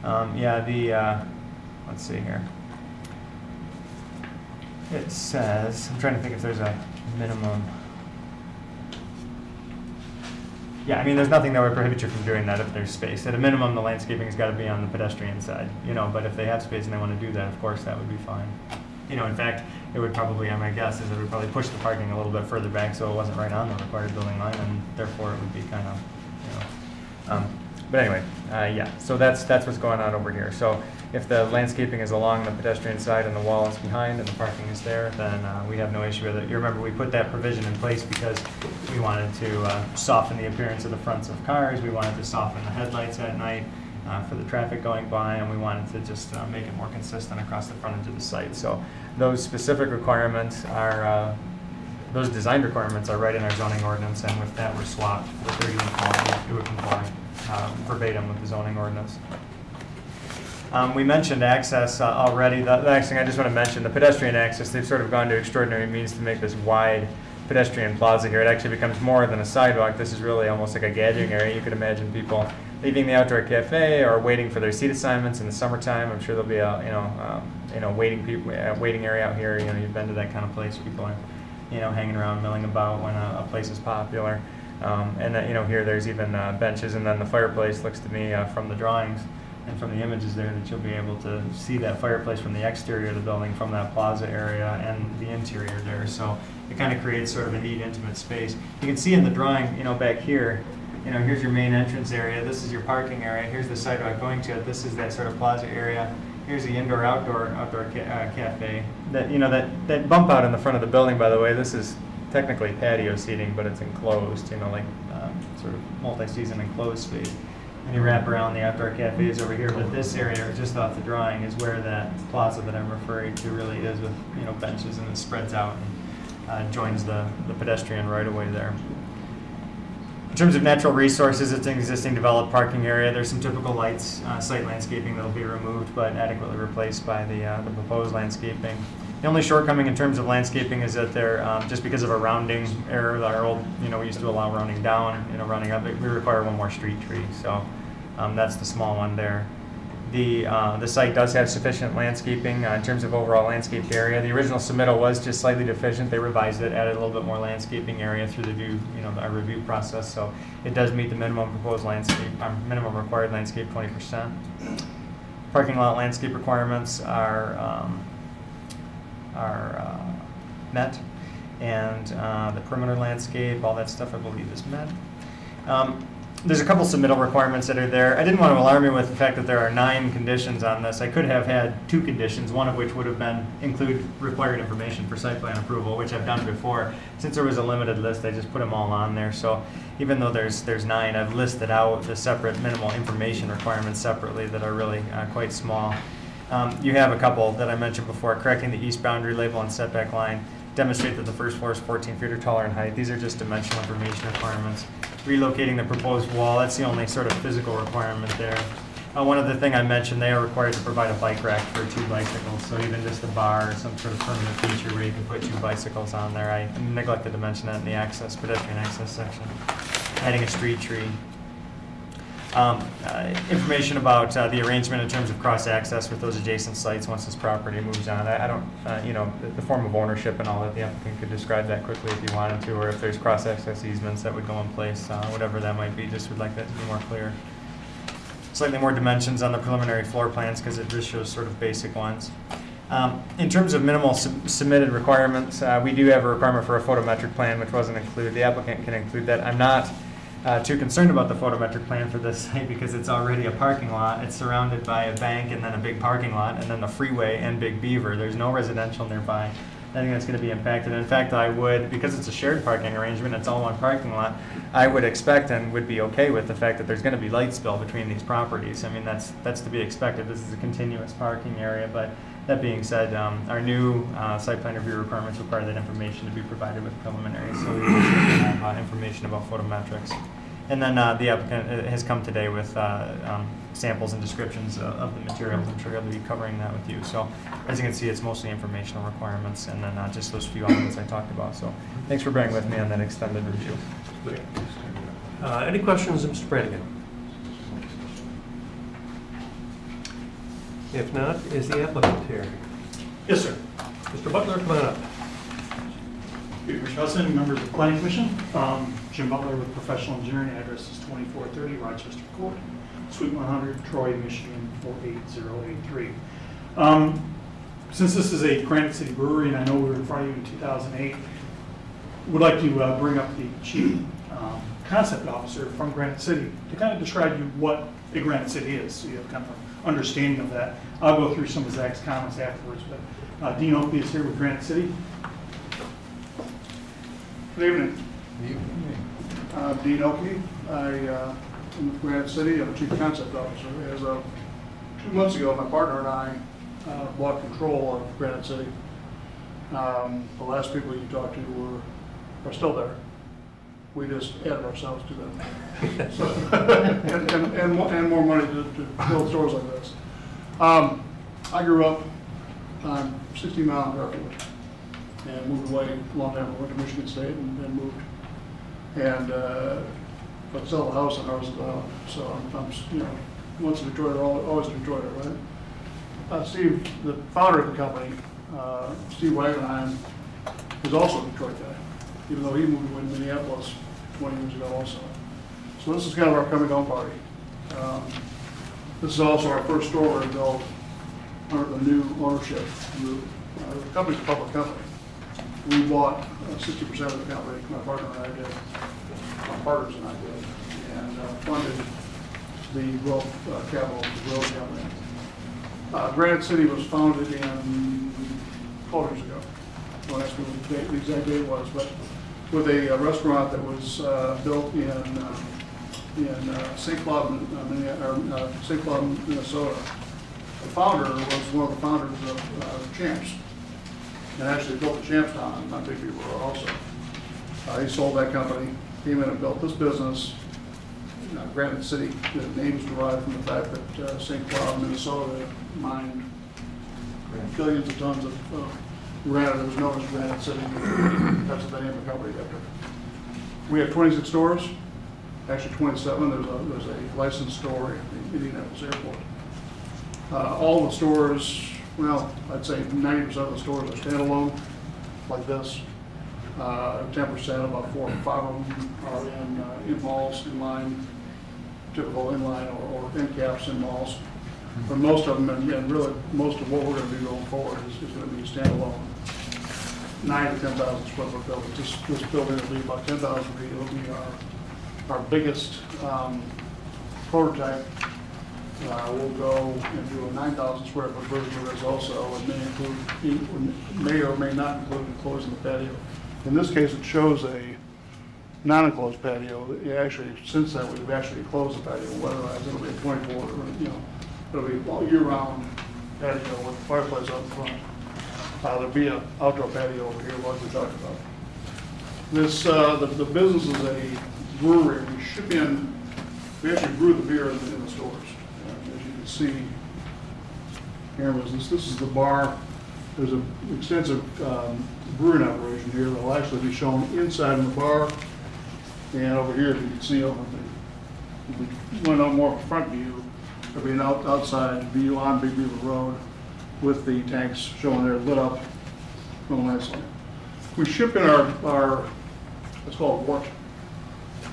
Let's see here. It says, I'm trying to think if there's a minimum. Yeah, I mean, there's nothing that would prohibit you from doing that if there's space. At a minimum, the landscaping has got to be on the pedestrian side, but if they have space and they want to do that, of course, that would be fine. In fact, it would probably, my guess is it would probably push the parking a little bit further back so it wasn't right on the required building line, and therefore it would be kind of, but anyway, so that's what's going on over here. So if the landscaping is along the pedestrian side and the wall is behind and the parking is there, then we have no issue with it. You remember we put that provision in place because we wanted to soften the appearance of the fronts of cars, we wanted to soften the headlights at night for the traffic going by, and we wanted to just make it more consistent across the frontage of the site. So those specific requirements are, those design requirements are right in our zoning ordinance, and with that we're swapped. The 30-inch wall, it would comply verbatim with the zoning ordinance. We mentioned access already. The next thing I just want to mention, the pedestrian access, they've sort of gone to extraordinary means to make this wide pedestrian plaza here. It actually becomes more than a sidewalk. This is really almost like a gathering area. You could imagine people leaving the outdoor cafe or waiting for their seat assignments in the summertime. I'm sure there'll be a waiting area out here. You've been to that kind of place. People are hanging around, milling about when a place is popular. And here there's even benches, and then the fireplace looks to me from the drawings and from the images there that you'll be able to see that fireplace from the exterior of the building, from that plaza area and the interior there. So it kind of creates sort of a neat, intimate space. You can see in the drawing, back here, here's your main entrance area. This is your parking area. Here's the sidewalk going to it. This is that sort of plaza area. Here's the indoor-outdoor cafe. That bump out in the front of the building, by the way, this is technically patio seating, but it's enclosed, sort of multi-season enclosed space. And you wrap around the outdoor cafes over here, but this area just off the drawing is where that plaza that I'm referring to really is, with benches, and it spreads out and joins the pedestrian right away there. In terms of natural resources, it's an existing developed parking area. There's some typical lights, site landscaping that'll be removed but adequately replaced by the proposed landscaping. The only shortcoming in terms of landscaping is that they're, just because of a rounding error, our old, we used to allow rounding down, rounding up, we require one more street tree. So that's the small one there. The site does have sufficient landscaping in terms of overall landscaped area. The original submittal was just slightly deficient. They revised it, added a little bit more landscaping area through our review process. So it does meet the minimum proposed landscape, minimum required landscape 20%. Parking lot landscape requirements are met, and the perimeter landscape, all that stuff I believe is met. There's a couple submittal requirements that are there. I didn't want to alarm you with the fact that there are 9 conditions on this. I could have had 2 conditions, one of which would have been include required information for site plan approval, which I've done before. Since there was a limited list, I just put them all on there. So even though there's 9, I've listed out the separate minimal information requirements separately that are really quite small. You have a couple that I mentioned before: correcting the east boundary label and setback line, demonstrate that the first floor is 14 feet or taller in height. These are just dimensional information requirements. Relocating the proposed wall, that's the only sort of physical requirement there. One other thing I mentioned, they are required to provide a bike rack for 2 bicycles, so even just a bar or some sort of permanent feature where you can put 2 bicycles on there. I neglected to mention that in the pedestrian access section. Adding a street tree. Information about the arrangement in terms of cross-access with those adjacent sites once this property moves on. I don't, the form of ownership and all that, the applicant could describe that quickly if you wanted to, or if there's cross-access easements that would go in place, whatever that might be, just would like that to be more clear. Slightly more dimensions on the preliminary floor plans because it just shows sort of basic ones. In terms of minimal submitted requirements, we do have a requirement for a photometric plan, which wasn't included. The applicant can include that. I'm not too concerned about the photometric plan for this site because it's already a parking lot. It's surrounded by a bank and then a big parking lot and then the freeway and Big Beaver. There's no residential nearby. I think that's going to be impacted. In fact, I would, because it's a shared parking arrangement, it's all one parking lot, I would expect and would be okay with the fact that there's going to be light spill between these properties. I mean, that's to be expected. This is a continuous parking area, but that being said, our new site plan review requirements require that information to be provided with preliminary, so we will have information about photometrics. And then the applicant has come today with samples and descriptions of the materials. I'm sure he'll be covering that with you. So as you can see, it's mostly informational requirements and then just those few elements I talked about. So thanks for bearing with me on that extended review. Any questions of Mr. Brannigan? If not, is the applicant here? Yes, sir. Mr. Butler, come on up. Peter Schussin, members of the Planning Commission. Jim Butler with Professional Engineering. Address is 2430 Rochester Court, Suite 100, Troy, Michigan 48083. Since this is a Granite City brewery, and I know we were in front of you in 2008, would like to bring up the Chief Concept Officer from Granite City to kind of describe to you what a Granite City is, so you have kind of an understanding of that. I'll go through some of Zach's comments afterwards, but Dean Oakley is here with Granite City. Good evening. Dean Oakley. I am with Granite City. I'm the Chief Concept Officer. As of 2 months ago, my partner and I bought control of Granite City. The last people you talked to are still there. We just added ourselves to them. So, and more money to build stores like this. I grew up on 60 Mile in Garfield and moved away a long time ago, went to Michigan State and then moved. And but sell the house and ours is out. So I'm once a Detroiter, always a Detroiter, right? Steve, the founder of the company, Steve Wagenheim, is also a Detroit guy, even though he moved to Minneapolis 20 years ago also. So this is kind of our coming home party. This is also our first store we built under the new ownership group. The company's a public company. We bought 60% of the company, my partner and I did, my partners and I did, and funded the growth capital of the growth company. Granite City was founded in 12 years ago. Don't ask me what the exact date was, but with a restaurant that was built in St. Cloud, Minnesota. The founder was one of the founders of Champs, and actually built the Champs Town on Big Beaver also. He sold that company, came in and built this business. Granite City, the name is derived from the fact that St. Cloud, Minnesota mined billions of tons of granite that was known as Granite City. That's the name of the company after. We have 26 stores, actually 27. There's a licensed store in Indianapolis Airport. All the stores, well, I'd say 90% of the stores are standalone, like this. 10%, about 4 or 5 of them are in malls, inline, typical inline or end caps in malls. But most of them, and really most of what we're going to do going forward is going to be standalone. 9,000 to 10,000 square foot building. This building will be about 10,000 feet. It'll be our biggest prototype. We'll go and do a 9,000 square foot version of this also. It may or may not include enclosing the patio. In this case, it shows a non-enclosed patio. Actually, since then, we've actually closed the patio. Otherwise, it'll be a 24, it'll be all year-round patio with a fireplace out front. There'll be an outdoor patio over here, like we talked about. This, the business is a brewery. We actually brew the beer in the stores. As you can see, here this is the bar. There's an extensive brewing operation here that will actually be shown inside in the bar. And over here, if you can see over the, if we went on more front view, there'll be an outside view on Big Beaver Road with the tanks showing there lit up real nicely. We ship in our it's called wort,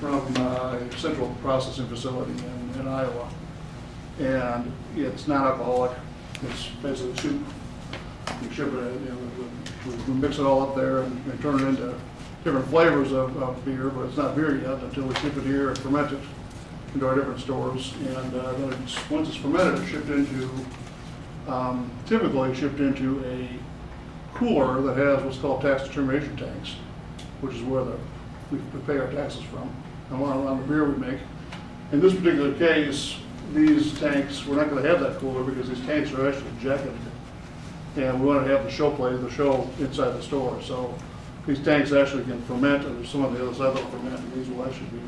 from a central processing facility in Iowa. And it's non-alcoholic. It's basically soup. We ship it, we mix it all up there and turn it into different flavors of beer, but it's not beer yet until we ship it here and ferment it into our different stores. And then once it's fermented, it's shipped into, typically shipped into a cooler that has what's called tax determination tanks, which is where we pay our taxes from, and on the beer we make. In this particular case, these tanks, we're not going to have that cooler because these tanks are actually jacketed. And we want to have the show inside the store. So these tanks actually can ferment, and some of the other side will ferment, and these will actually be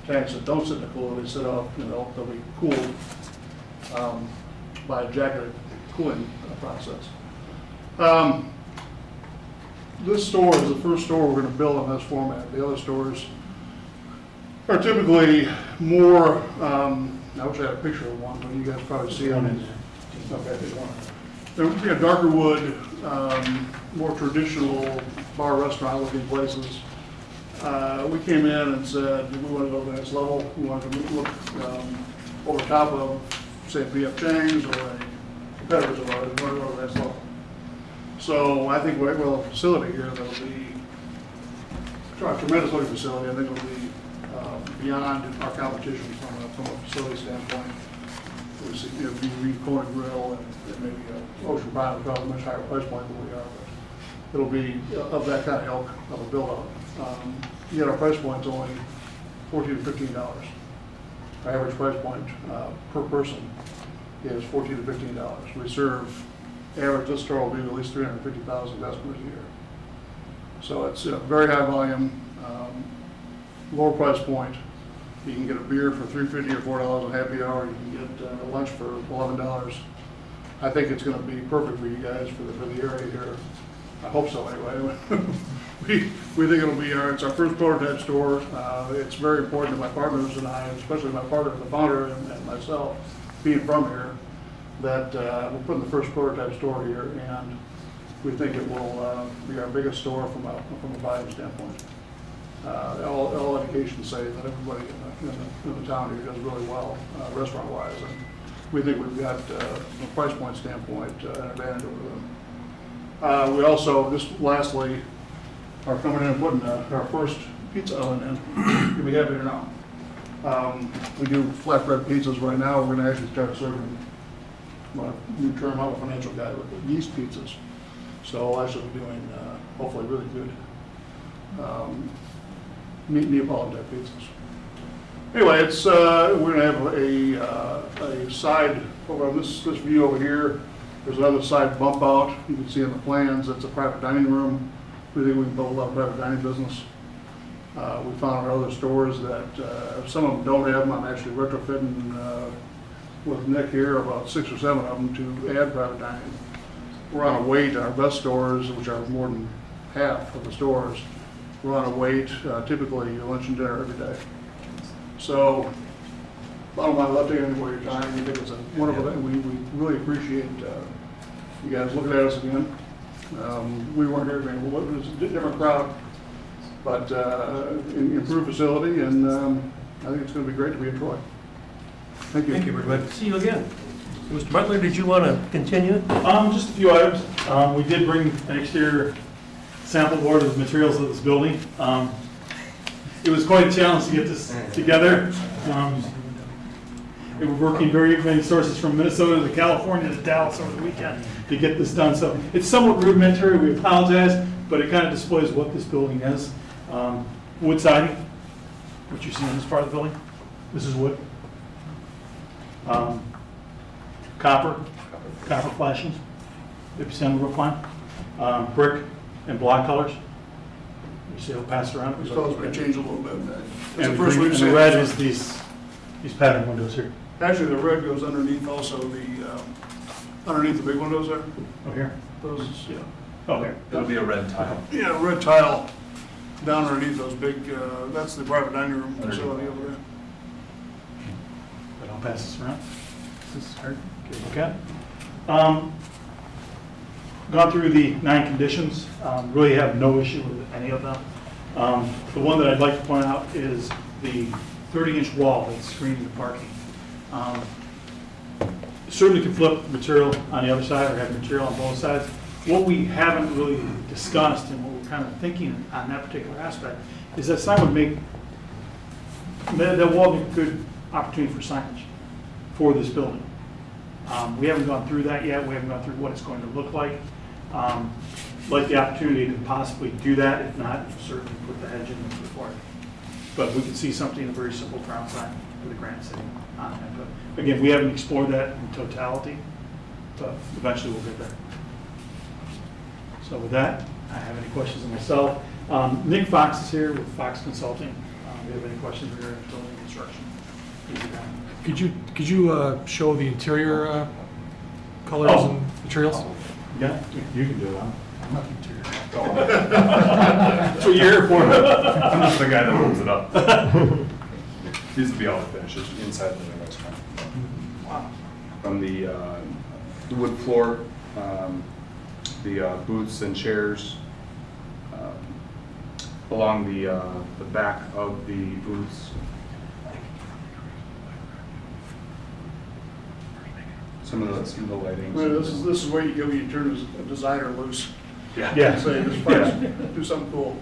tanks that don't sit in the cooler. They sit out, they'll be cooled by a jacketed cooling process. This store is the first store we're going to build in this format. The other stores are typically more, I wish I had a picture of one, but you guys probably see them. Okay, there's one. They're darker wood, more traditional bar restaurant looking places. We came in and said we want to go to the next level. We want to look over top of, say, B.F. Chang's or a competitors of ours. We want to go to the next level. So I think we'll have a facility here that'll be a tremendous looking facility. I think it'll be beyond our competition from a facility standpoint. It'll be Kona Grill and maybe Ocean Pine, which is a much higher price point than we are. But it'll be of that kind of ilk of a build-out. Yet our price point's only $14 to $15. Our average price point per person is $14 to $15. We serve, average this store will do at least 350,000 customers a year. So it's very high volume, lower price point. You can get a beer for $3.50 or $4 on happy hour. You can get lunch for $11. I think it's going to be perfect for you guys for the area here. I hope so anyway. we think it'll be it's our first prototype store. It's very important to my partners and I, especially my partner, the founder, and myself, being from here, that we're putting the first prototype store here, and we think it will be our biggest store from a volume standpoint. All indications say that everybody in the town here does really well, restaurant-wise, and we think we've got, from a price point standpoint, an advantage over them. We also, just lastly, are coming in and putting our first pizza oven in. You'll be happy to know. We do flatbread pizzas right now. We're going to actually start serving, new term, I'm a financial guy, but yeast pizzas. So I'll actually be doing, hopefully, really good Neapolitan type pizzas. Anyway, it's we're going to have a side over on this view over here. There's another side bump out. You can see in the plans that's a private dining room. We think we can build a lot of private dining business. We found our other stores that some of them don't have them. I'm actually retrofitting with Nick here about 6 or 7 of them to add private dining. We're on a wait. Our best stores, which are more than half of the stores, we're on a wait, typically lunch and dinner every day. So, bottom line, love taking any more of your time. We think it's a wonderful thing. We really appreciate you guys looking at us again. We weren't here, it was a different crowd, but improved facility, and I think it's going to be great to be in Troy. Thank you. Thank you. We're glad to see you again. Mr. Butler, did you want to continue? Just a few items. We did bring an exterior sample board of the materials of this building. It was quite a challenge to get this together. We were working very many sources from Minnesota to California to Dallas over the weekend to get this done. So it's somewhat rudimentary. We apologize, but it kind of displays what this building is. Wood siding, what you see on this part of the building. This is wood. Copper flashings, if you see on the roof line. Brick and block colors. You see it'll pass around. These colors may change a little bit. And the red is these pattern windows here. Actually, the red goes underneath also underneath the big windows there. Oh, here? Those, yeah. Oh, here. It'll be a red tile. Yeah, red tile down underneath those big, that's the private dining room facility over there. But I'll pass this around. This is hard. Okay, look at it. Gone through the 9 conditions. Really have no issue with any of them. The one that I'd like to point out is the 30-inch wall that's screening the parking. Certainly can flip material on the other side or have material on both sides. what we haven't really discussed and what we're kind of thinking on that particular aspect is that sign would make, that wall would be a good opportunity for signage for this building. We haven't gone through that yet. We haven't gone through what it's going to look like. Like the opportunity to possibly do that. If not, certainly put the hedge in if required. But we could see something, a very simple ground sign for the Grant City on that. But again, we haven't explored that in totality, but eventually we'll get there. So with that, I have any questions of myself. Nick Fox is here with Fox Consulting. Do you have any questions regarding building construction? Could you show the interior colors and materials? Yeah, you can do it. I'm not the interior. That's what you're here for. I'm just the guy that holds it up. Needs to be all the finishes inside the restaurant. Wow. From the wood floor, the booths and chairs, along the back of the booths. Some of the lighting. Well, this is where you turn a designer loose. Yeah. Say, this place, do something cool.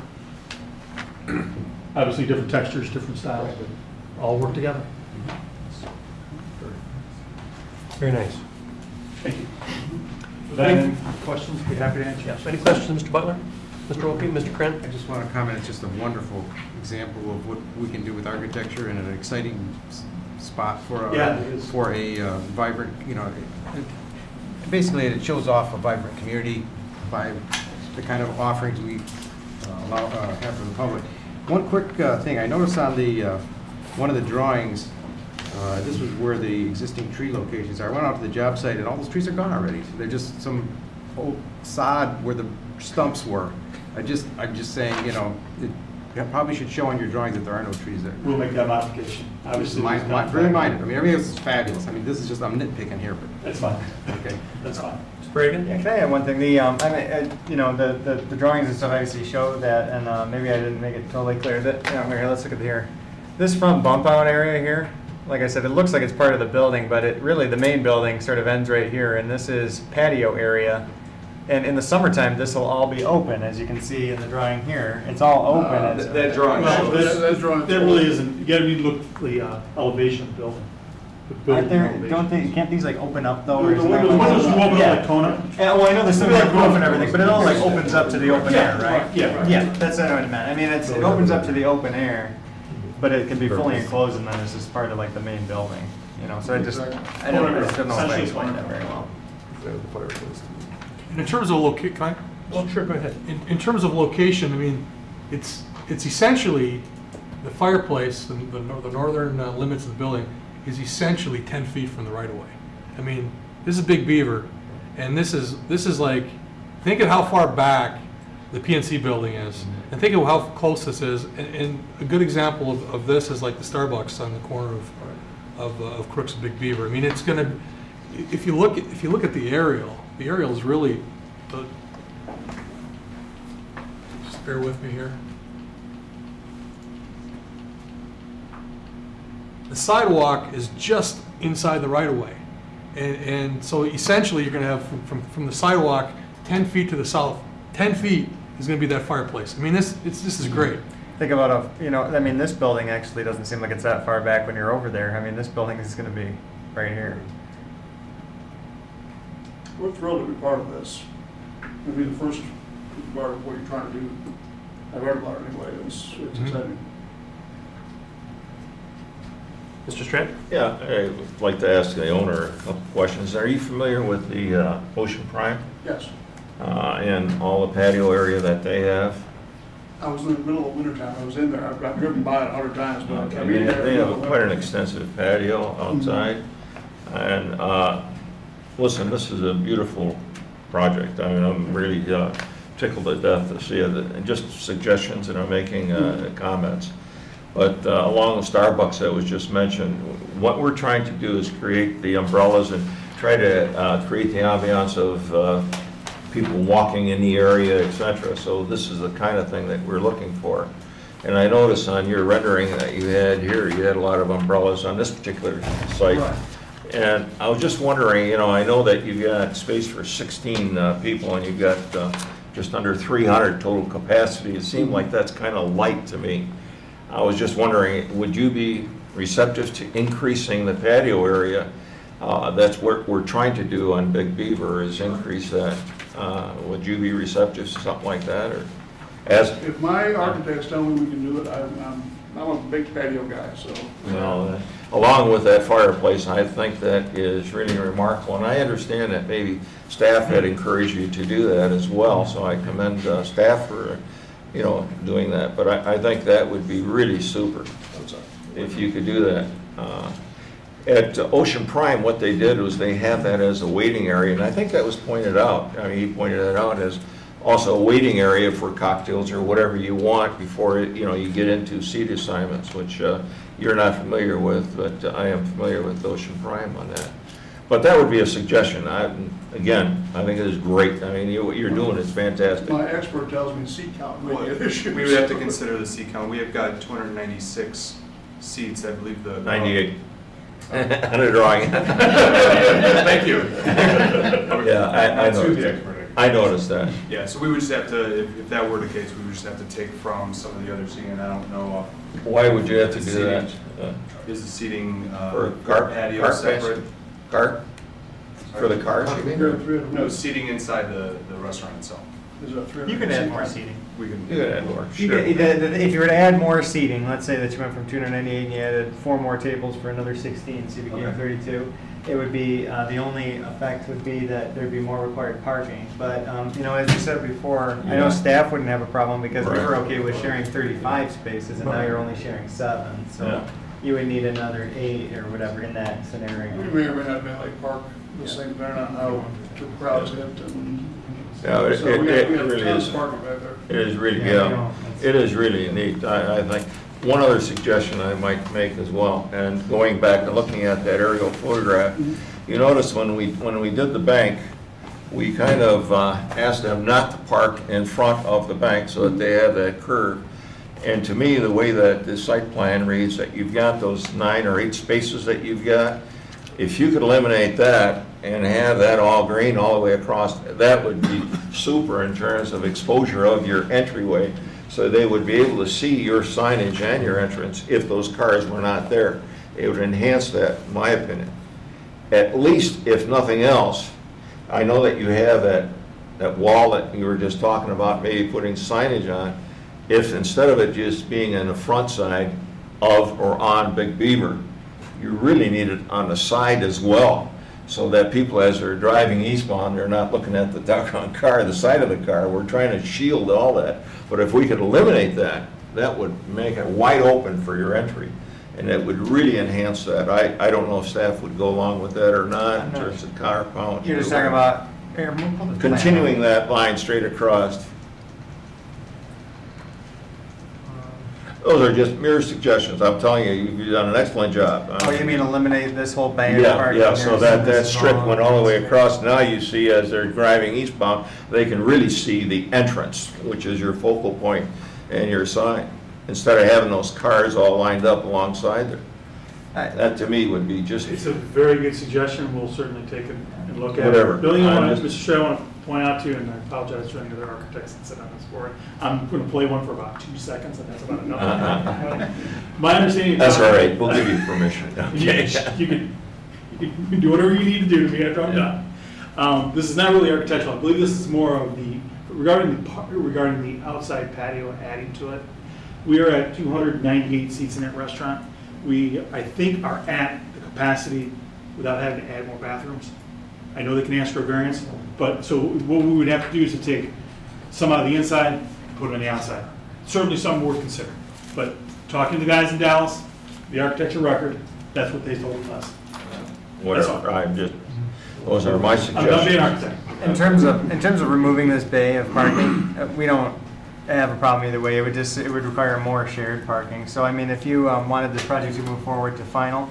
Obviously, different textures, different styles, but all work together. Very nice. Thank you. With that, any questions? Be happy to answer. Yes. Any questions, Mr. Butler? Mr. Wilkie, Mr. Kren? I just want to comment, it's just a wonderful example of what we can do with architecture and an exciting spot for a vibrant, basically it shows off a vibrant community by the kind of offerings we have for the public. One quick thing, I noticed on the one of the drawings, this was where the existing tree locations are. I went out to the job site and all those trees are gone already. They're just some old sod where the stumps were. I'm just saying, you probably should show on your drawings that there are no trees there. We'll make that modification. Obviously, very minor. I mean, everything else is fabulous. I mean, this is just, I'm nitpicking here, but. That's fine. Okay. That's fine. Mr. Bragan? Yeah, can I add one thing? The drawings and stuff obviously show that, and maybe I didn't make it totally clear. That here, let's look at here. This front bump out area here, like I said, it looks like it's part of the building, but the main building sort of ends right here, and this is patio area. And in the summertime, this will all be open, as you can see in the drawing here. It's all open. That drawing shows. That really isn't. You gotta look at the elevation of the building. Aren't there? Can't these like open up though? The windows will open up like Kona. Yeah, well, I know there's still like roof and everything, but it all like opens up to the open air, right? Yeah. Yeah, that's what I meant. I mean, it opens up to the open air, but it can be fully enclosed, and then it's just part of like the main building. So I just don't know if I explained that very well. And in terms of location, can I? Well, sure, go ahead. In terms of location, I mean, it's essentially the fireplace, the northern limits of the building is essentially 10 feet from the right of way. I mean, this is Big Beaver, and this is like, think of how far back the PNC building is, and think of how close this is. And a good example of this is like the Starbucks on the corner of Crooks and Big Beaver. I mean, it's going to, if you look at the aerial is really, just bear with me here. The sidewalk is just inside the right-of-way. And so essentially you're going to have from the sidewalk 10 feet to the south, 10 feet is going to be that fireplace. I mean, this is great. Think about this building actually doesn't seem like it's that far back when you're over there. I mean, this building is going to be right here. We're thrilled to be part of this. It'll be the first part of what you're trying to do. I've heard about it anyway. It's exciting. Mr. Strand? Yeah, I'd like to ask the owner a couple questions. Are you familiar with the Ocean Prime? Yes. And all the patio area that they have? I was in the middle of wintertime. I was in there. I've driven by it 100 times, but Okay. They have quite an extensive patio outside. And listen, this is a beautiful project. I mean, I'm really tickled to death to see it. And just suggestions, and I'm making comments. But along the Starbucks that was just mentioned, what we're trying to do is create the umbrellas and try to create the ambiance of people walking in the area, etc. So this is the kind of thing that we're looking for. And I noticed on your rendering that you had here, you had a lot of umbrellas on this particular site. Right. And I was just wondering, you know, I know that you've got space for 16 people and you've got just under 300 total capacity. It seemed like that's kind of light to me. I was just wondering, would you be receptive to increasing the patio area? That's what we're trying to do on Big Beaver, is increase that. Would you be receptive to something like that, or as? If my architects tell me we can do it, I'm a big patio guy, so. You know, along with that fireplace, I think that is really remarkable. And I understand that maybe staff had encouraged you to do that as well, so I commend staff for, you know, doing that. But I think that would be really super if you could do that. At Ocean Prime, what they did was they have that as a waiting area, and I think that was pointed out. I mean, he pointed that out as also a waiting area for cocktails or whatever you want before, you know, you get into seat assignments, which you're not familiar with, but I am familiar with Ocean Prime on that. But that would be a suggestion. Again, I think it is great. I mean, what you're doing is fantastic. My expert tells me seat count may be an issue. We would have to consider the seat count. We have got 296 seats, I believe the. 98. On a drawing. Thank you. Yeah, I noticed that. Yeah, so we would just have to, if that were the case, we would just have to take from some of the other seating, and I don't know. Why would you have to do that? Is the seating For car patio separate? Car? For the cars, you mean? No, seating inside the restaurant itself. You can add more seating. You could add more, You sure. could- If you were to add more seating, let's say that you went from 298 and you added 4 more tables for another 16, so you became 32, it would be, the only effect would be that there'd be more required parking. But, you know, as you said before, I know staff wouldn't have a problem because we were okay with sharing 35 spaces and now you're only sharing 7. So you would need another 8 or whatever in that scenario. We may or may not Valley Park, the same, depending on how the crowds hit and. Yeah, it So we have really tons is. of parking back there. It is really, Yeah, yeah. It is really neat, I think. One other suggestion I might make as well, and going back and looking at that aerial photograph, you notice when we did the bank, we kind of asked them not to park in front of the bank so that they have that curve. And to me, the way that the site plan reads, that you've got those 9 or 8 spaces that you've got, if you could eliminate that and have that all green all the way across, that would be super in terms of exposure of your entryway, so they would be able to see your signage and your entrance if those cars were not there. It would enhance that, in my opinion. At least, if nothing else, I know that you have that wall that you were just talking about, maybe putting signage on. If instead of it just being in the front side of or on Big Beaver, you really need it on the side as well, so that people, as they're driving eastbound, they're not looking at the doggone car, the side of the car. We're trying to shield all that. But if we could eliminate that, that would make it wide open for your entry, and it would really enhance that. I don't know if staff would go along with that or not in terms of car count. You're just talking about continuing that line straight across. Those are just mere suggestions. I'm telling you, you've done an excellent job. Oh, you mean eliminate this whole bay of Yeah, parking? yeah, here, so that this is strip all- went all the way across. Now you see, as they're driving eastbound, they can really see the entrance, which is your focal point and your sign, instead of having those cars all lined up alongside there. That, to me, would be just, It's a very good suggestion. We'll certainly take it and look at Whatever. it. Building, I'm Mr. Chair, I want to point out to you, and I apologize to any other architects that sit on this board, I'm going to play one for about 2 seconds, and that's about enough. My understanding. that's all right, we'll give you permission. You Okay. can do whatever you need to do to get it done. This is not really architectural. I believe this is more of the, regarding the outside patio adding to it. We are at 298 seats in that restaurant. We, I think, are at the capacity without having to add more bathrooms. I know they can ask for a variance, but so what we would have to do is to take some out of the inside and put them on the outside. Certainly something worth considering. But talking to the guys in Dallas, the architecture record, that's what they told us. Whatever, I'm just, those are my I'm not being an suggestions. architect. In terms of removing this bay of parking, we don't have a problem either way. It would require more shared parking. So I mean, if you wanted this project to move forward to final,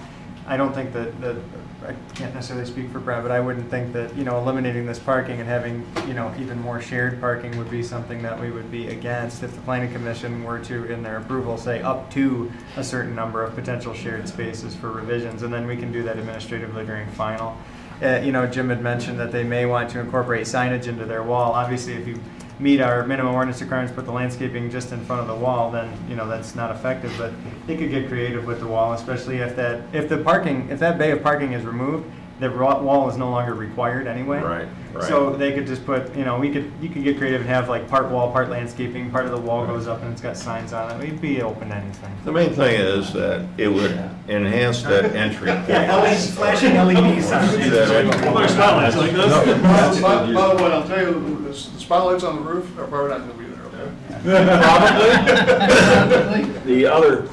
I don't think that I can't necessarily speak for Brad, but I wouldn't think that, eliminating this parking and having, even more shared parking would be something that we would be against if the planning commission were to, in their approval, say up to a certain number of potential shared spaces for revisions, and then we can do that administratively during final. Jim had mentioned that they may want to incorporate signage into their wall. Obviously, if you meet our minimum ordinance requirements, put the landscaping just in front of the wall, then, that's not effective, but they could get creative with the wall, especially if that bay of parking is removed, the wall is no longer required anyway. Right. So they could just put, you could get creative and have like part wall, part landscaping, part of the wall goes up and it's got signs on it. We'd be open to anything. The main thing is that it would enhance that entry point. Flashing LED signs. Spotlights like this. By the way, I'll tell you, the spotlights on the roof are probably not going to be there, okay? Probably. The other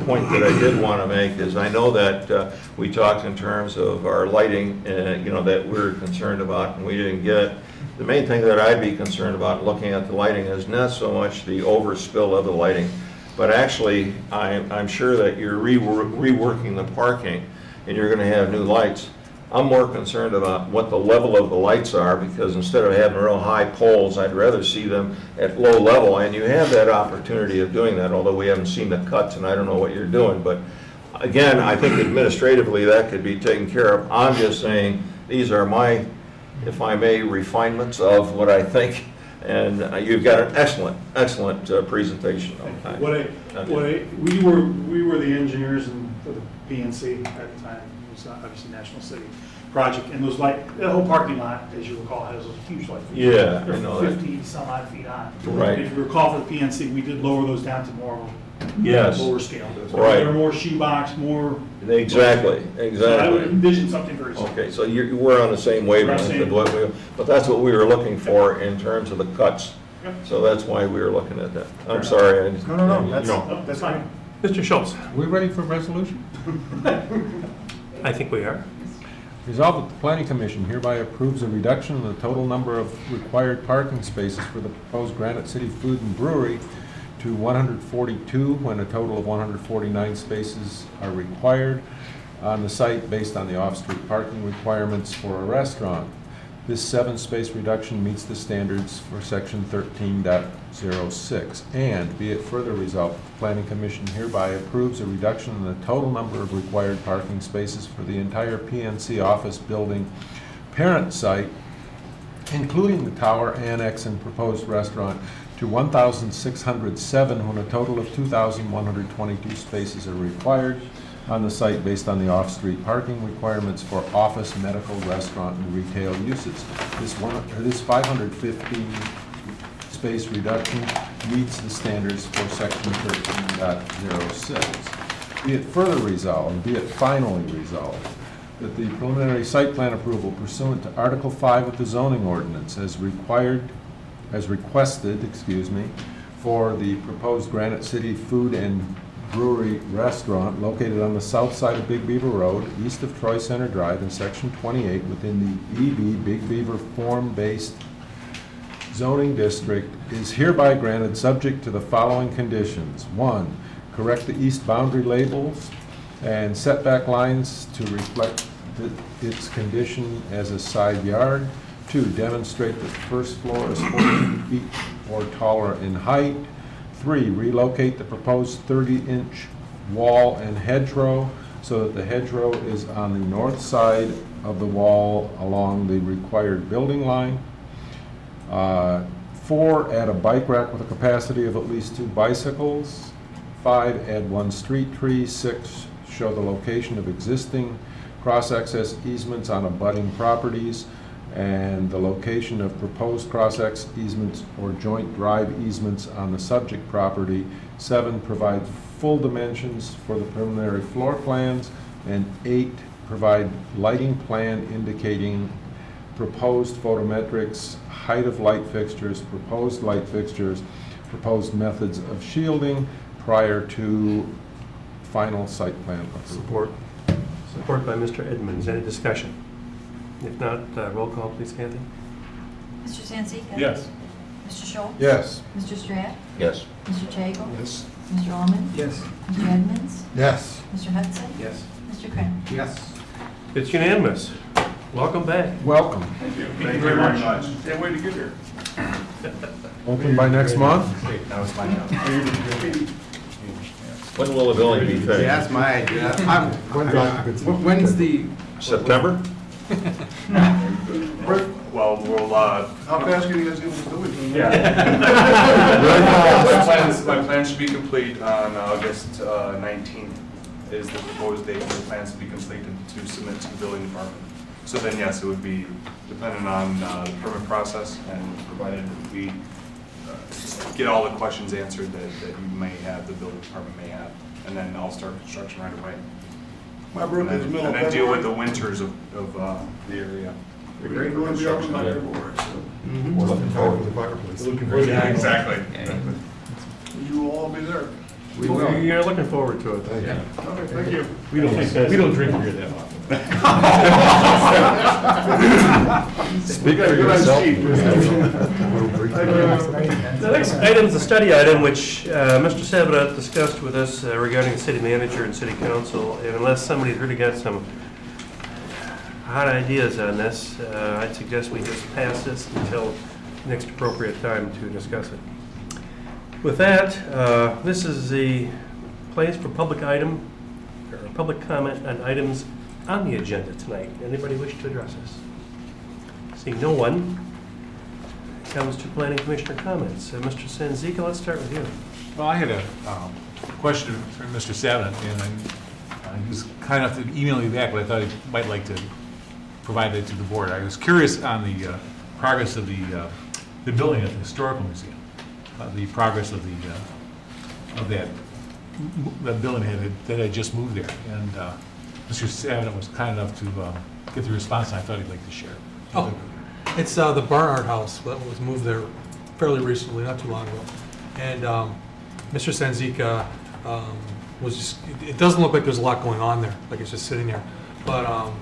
point that I did want to make is I know that we talked in terms of our lighting, that we're concerned about and we didn't get. The main thing that I'd be concerned about looking at the lighting is not so much the overspill of the lighting, but actually I'm sure that you're reworking the parking and you're going to have new lights. I'm more concerned about what the level of the lights are, because instead of having real high poles, I'd rather see them at low level, and you have that opportunity of doing that, although we haven't seen the cuts and I don't know what you're doing. But again, I think administratively that could be taken care of. I'm just saying these are my, if I may, refinements of what I think, and you've got an excellent presentation. We were the engineers for the PNC at the time. It was obviously National City project, and those the whole parking lot, as you recall, has those huge light fixtures. Yeah, They're I know 50 some odd feet on. Right. If you recall, for the PNC, we did lower those down to more Yes. lower scale. Right. They're more shoebox, more. Exactly. So I would envision something very similar. Okay, so we're on the same wavelength of what but that's what we were looking for in terms of the cuts. Yep. So that's why we were looking at that. I'm sorry. No, that's fine. Mr. Schultz, Are we ready for resolution? I think we are. Resolved that the Planning Commission hereby approves a reduction in the total number of required parking spaces for the proposed Granite City Food and Brewery to 142, when a total of 149 spaces are required on the site based on the off-street parking requirements for a restaurant. This 7-space reduction meets the standards for section 13.06. And be it further resolved, the Planning Commission hereby approves a reduction in the total number of required parking spaces for the entire PNC office building parent site, including the tower, annex, and proposed restaurant, to 1,607, when a total of 2,122 spaces are required on the site based on the off-street parking requirements for office, medical, restaurant, and retail uses. This 550 space reduction meets the standards for section 13.06. Be it further resolved, be it finally resolved, that the preliminary site plan approval pursuant to Article 5 of the zoning ordinance as requested, for the proposed Granite City Food and Brewery Restaurant located on the south side of Big Beaver Road, east of Troy Center Drive in Section 28 within the BB, Big Beaver Form-Based Zoning District, is hereby granted subject to the following conditions. 1, correct the east boundary labels and setback lines to reflect its condition as a side yard. 2, demonstrate that the first floor is 14 feet or taller in height. 3, relocate the proposed 30-inch wall and hedgerow so that the hedgerow is on the north side of the wall along the required building line. 4, add a bike rack with a capacity of at least 2 bicycles. 5, add 1 street tree. 6, show the location of existing cross-access easements on abutting properties and the location of proposed cross-access easements or joint drive easements on the subject property. 7, provide full dimensions for the preliminary floor plans. And 8, provide lighting plan indicating proposed photometrics, height of light fixtures, proposed methods of shielding prior to final site plan approval. Support by Mr. Edmonds. Any discussion? If not, roll call, please, Kathy. Mr. Sansy? Yes. Mr. Schultz? Yes. Mr. Stratt? Yes. Mr. Tagle? Yes. Mr. Ullman? Yes. Mr. Edmonds? Yes. Mr. Hudson? Yes. Mr. Krim? Yes. It's unanimous. Welcome back. Welcome. Thank you. Thank you very much. Can't wait to get here. Open by next month? Now it's my job. When will the building be finished? Yeah, that's my idea. When's the, September? Well, we'll, How fast can you guys get this doing? yeah. My plan should be complete on August 19th is the proposed date for the plans to be completed to submit to the building department. So then, yes, it would be dependent on the permit process and provided we get all the questions answered that you may have, the building department may have, and then I'll start construction right away. My birthday's middle of And then deal with the February. winters of the area. We're going to be open by February, so We're looking forward to the fireplace. Yeah, exactly. you will all be there. we will. You're looking forward to it. Okay, thank you. We don't drink beer that often. Speak for Good night, yourself. Steve. The next item is a study item which Mr. Sabato discussed with us regarding the city manager and city council. And unless somebody's really got some hot ideas on this, I'd suggest we just pass this until next appropriate time to discuss it. With that, this is the place for public comment on items on the agenda tonight. Anybody wish to address us? Seeing no one, it comes to planning commissioner comments. Mr. Sanzika, let's start with you. Well, I had a question for Mr. Savin, and he was kind enough to email me back, but I thought he might like to provide it to the board. I was curious on the progress of the building at the Historical Museum, the progress of that building that had just moved there. And Mr. Savin was kind enough to get the response, and I thought he'd like to share. Oh, it's the Barnard House that was moved there fairly recently, not too long ago. And Mr. Sanzika was just, it doesn't look like there's a lot going on there, like it's just sitting there. But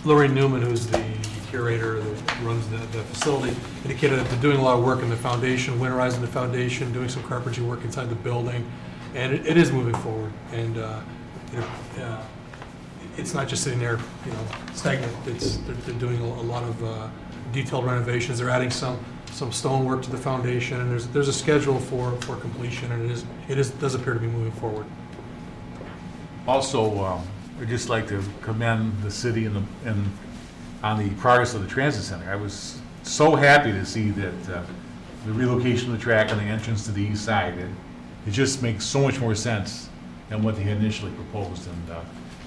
Lorraine Newman, who's the curator that runs the facility, indicated that they're doing a lot of work in the foundation, winterizing the foundation, doing some carpentry work inside the building, and it is moving forward. And it's not just sitting there, stagnant. They're doing a lot of detailed renovations. They're adding some stonework to the foundation, and there's a schedule for completion, and it does appear to be moving forward. Also, I'd just like to commend the city on the progress of the transit center. I was so happy to see that the relocation of the track and the entrance to the east side, it just makes so much more sense than what they had initially proposed. And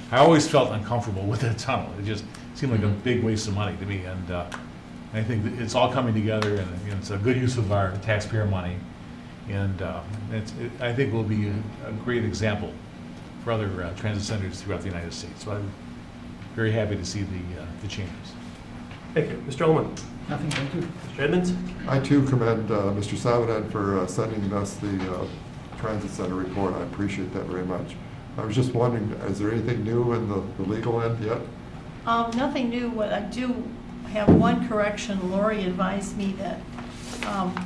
I always felt uncomfortable with that tunnel. It just seemed like a big waste of money to me. And I think that it's all coming together, and it's a good use of our taxpayer money. And I think it will be a great example for other transit centers throughout the United States. So I'm very happy to see the changes. Thank you. Mr. Ullman. Nothing, thank you. Mr. Edmonds. I too commend Mr. Savanen for sending us the transit center report. I appreciate that very much. I was just wondering, is there anything new in the legal end yet? Nothing new. What I do have one correction. Lori advised me that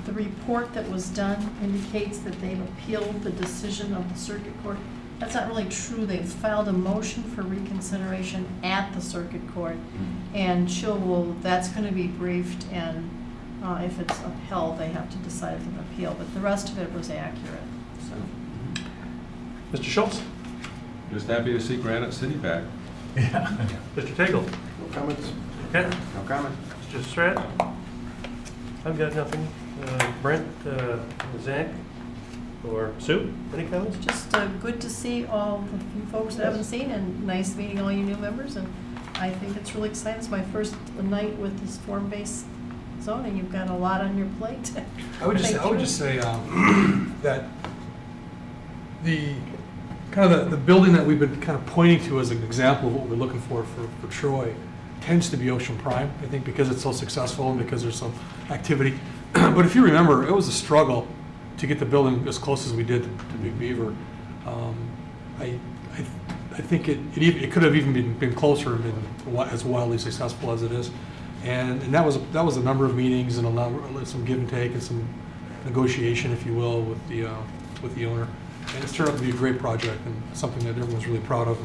the report that was done indicates that they've appealed the decision of the circuit court. That's not really true. They've filed a motion for reconsideration at the circuit court, and that's going to be briefed, and if it's upheld, they have to decide if it's an appeal, but the rest of it was accurate. So. Mr. Schultz. Just happy to see Granite City back. Yeah. Mr. Tagle. No comments. Okay. No comment. Mr. Stratt. I've got nothing. Brent, Zach, or Sue, any comments? Just good to see all the few folks that I haven't seen, and nice meeting all you new members, and I think it's really exciting. It's my first night with this form-based zoning. You've got a lot on your plate. I would just say that the the building that we've been kind of pointing to as an example of what we're looking for Troy tends to be Ocean Prime, I think, because it's so successful and because there's some activity. But if you remember, it was a struggle to get the building as close as we did to Big Beaver. I think it could have even been closer and been as wildly successful as it is. And that was a number of meetings and some give and take and some negotiation, if you will, with the owner. And it's turned out to be a great project and something that everyone's really proud of.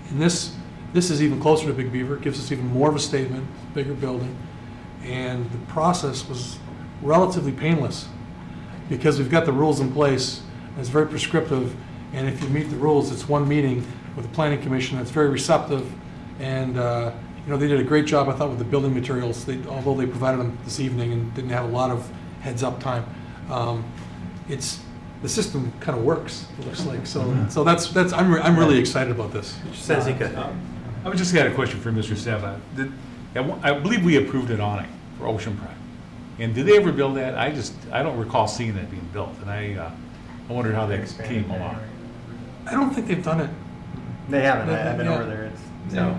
And this is even closer to Big Beaver, gives us even more of a statement, bigger building. And the process was relatively painless because we've got the rules in place. And it's very prescriptive. And if you meet the rules, it's one meeting with the Planning Commission that's very receptive. And they did a great job, I thought, with the building materials. Although they provided them this evening and didn't have a lot of heads-up time. The system kind of works, it looks like. So I'm really excited about this. I was just got a question for Mr. Sava. I believe we approved an awning for Ocean Prime. And did they ever build that? I don't recall seeing that being built, and I wondered how that came along. I don't think they've done it. They haven't. I've been over there.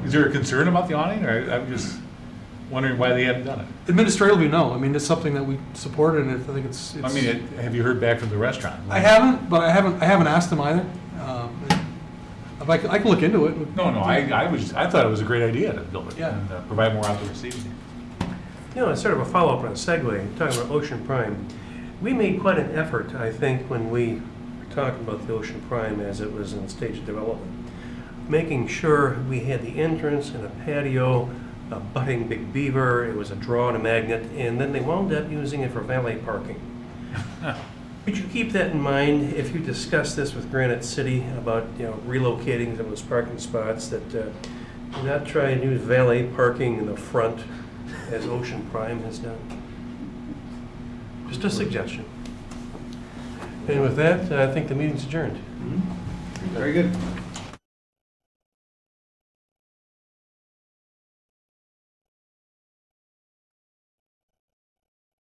Is there a concern about the awning, or I'm just wondering why they haven't done it? Administratively, no. I mean, it's something that we supported, and I think it's. Have you heard back from the restaurant? I haven't, but I haven't asked them either. I can look into it. No. I thought it was a great idea to build it and provide more outdoor seating. It's sort of a follow-up on a segue, talking about Ocean Prime. We made quite an effort, I think, when we were talking about the Ocean Prime as it was in the stage of development, making sure we had the entrance and a patio abutting Big Beaver. It was a draw and a magnet, and then they wound up using it for valet parking. Would you keep that in mind if you discuss this with Granite City about relocating some of those parking spots, that do not try and use valet parking in the front as Ocean Prime has done? Just a suggestion. And with that, I think the meeting's adjourned. Very good.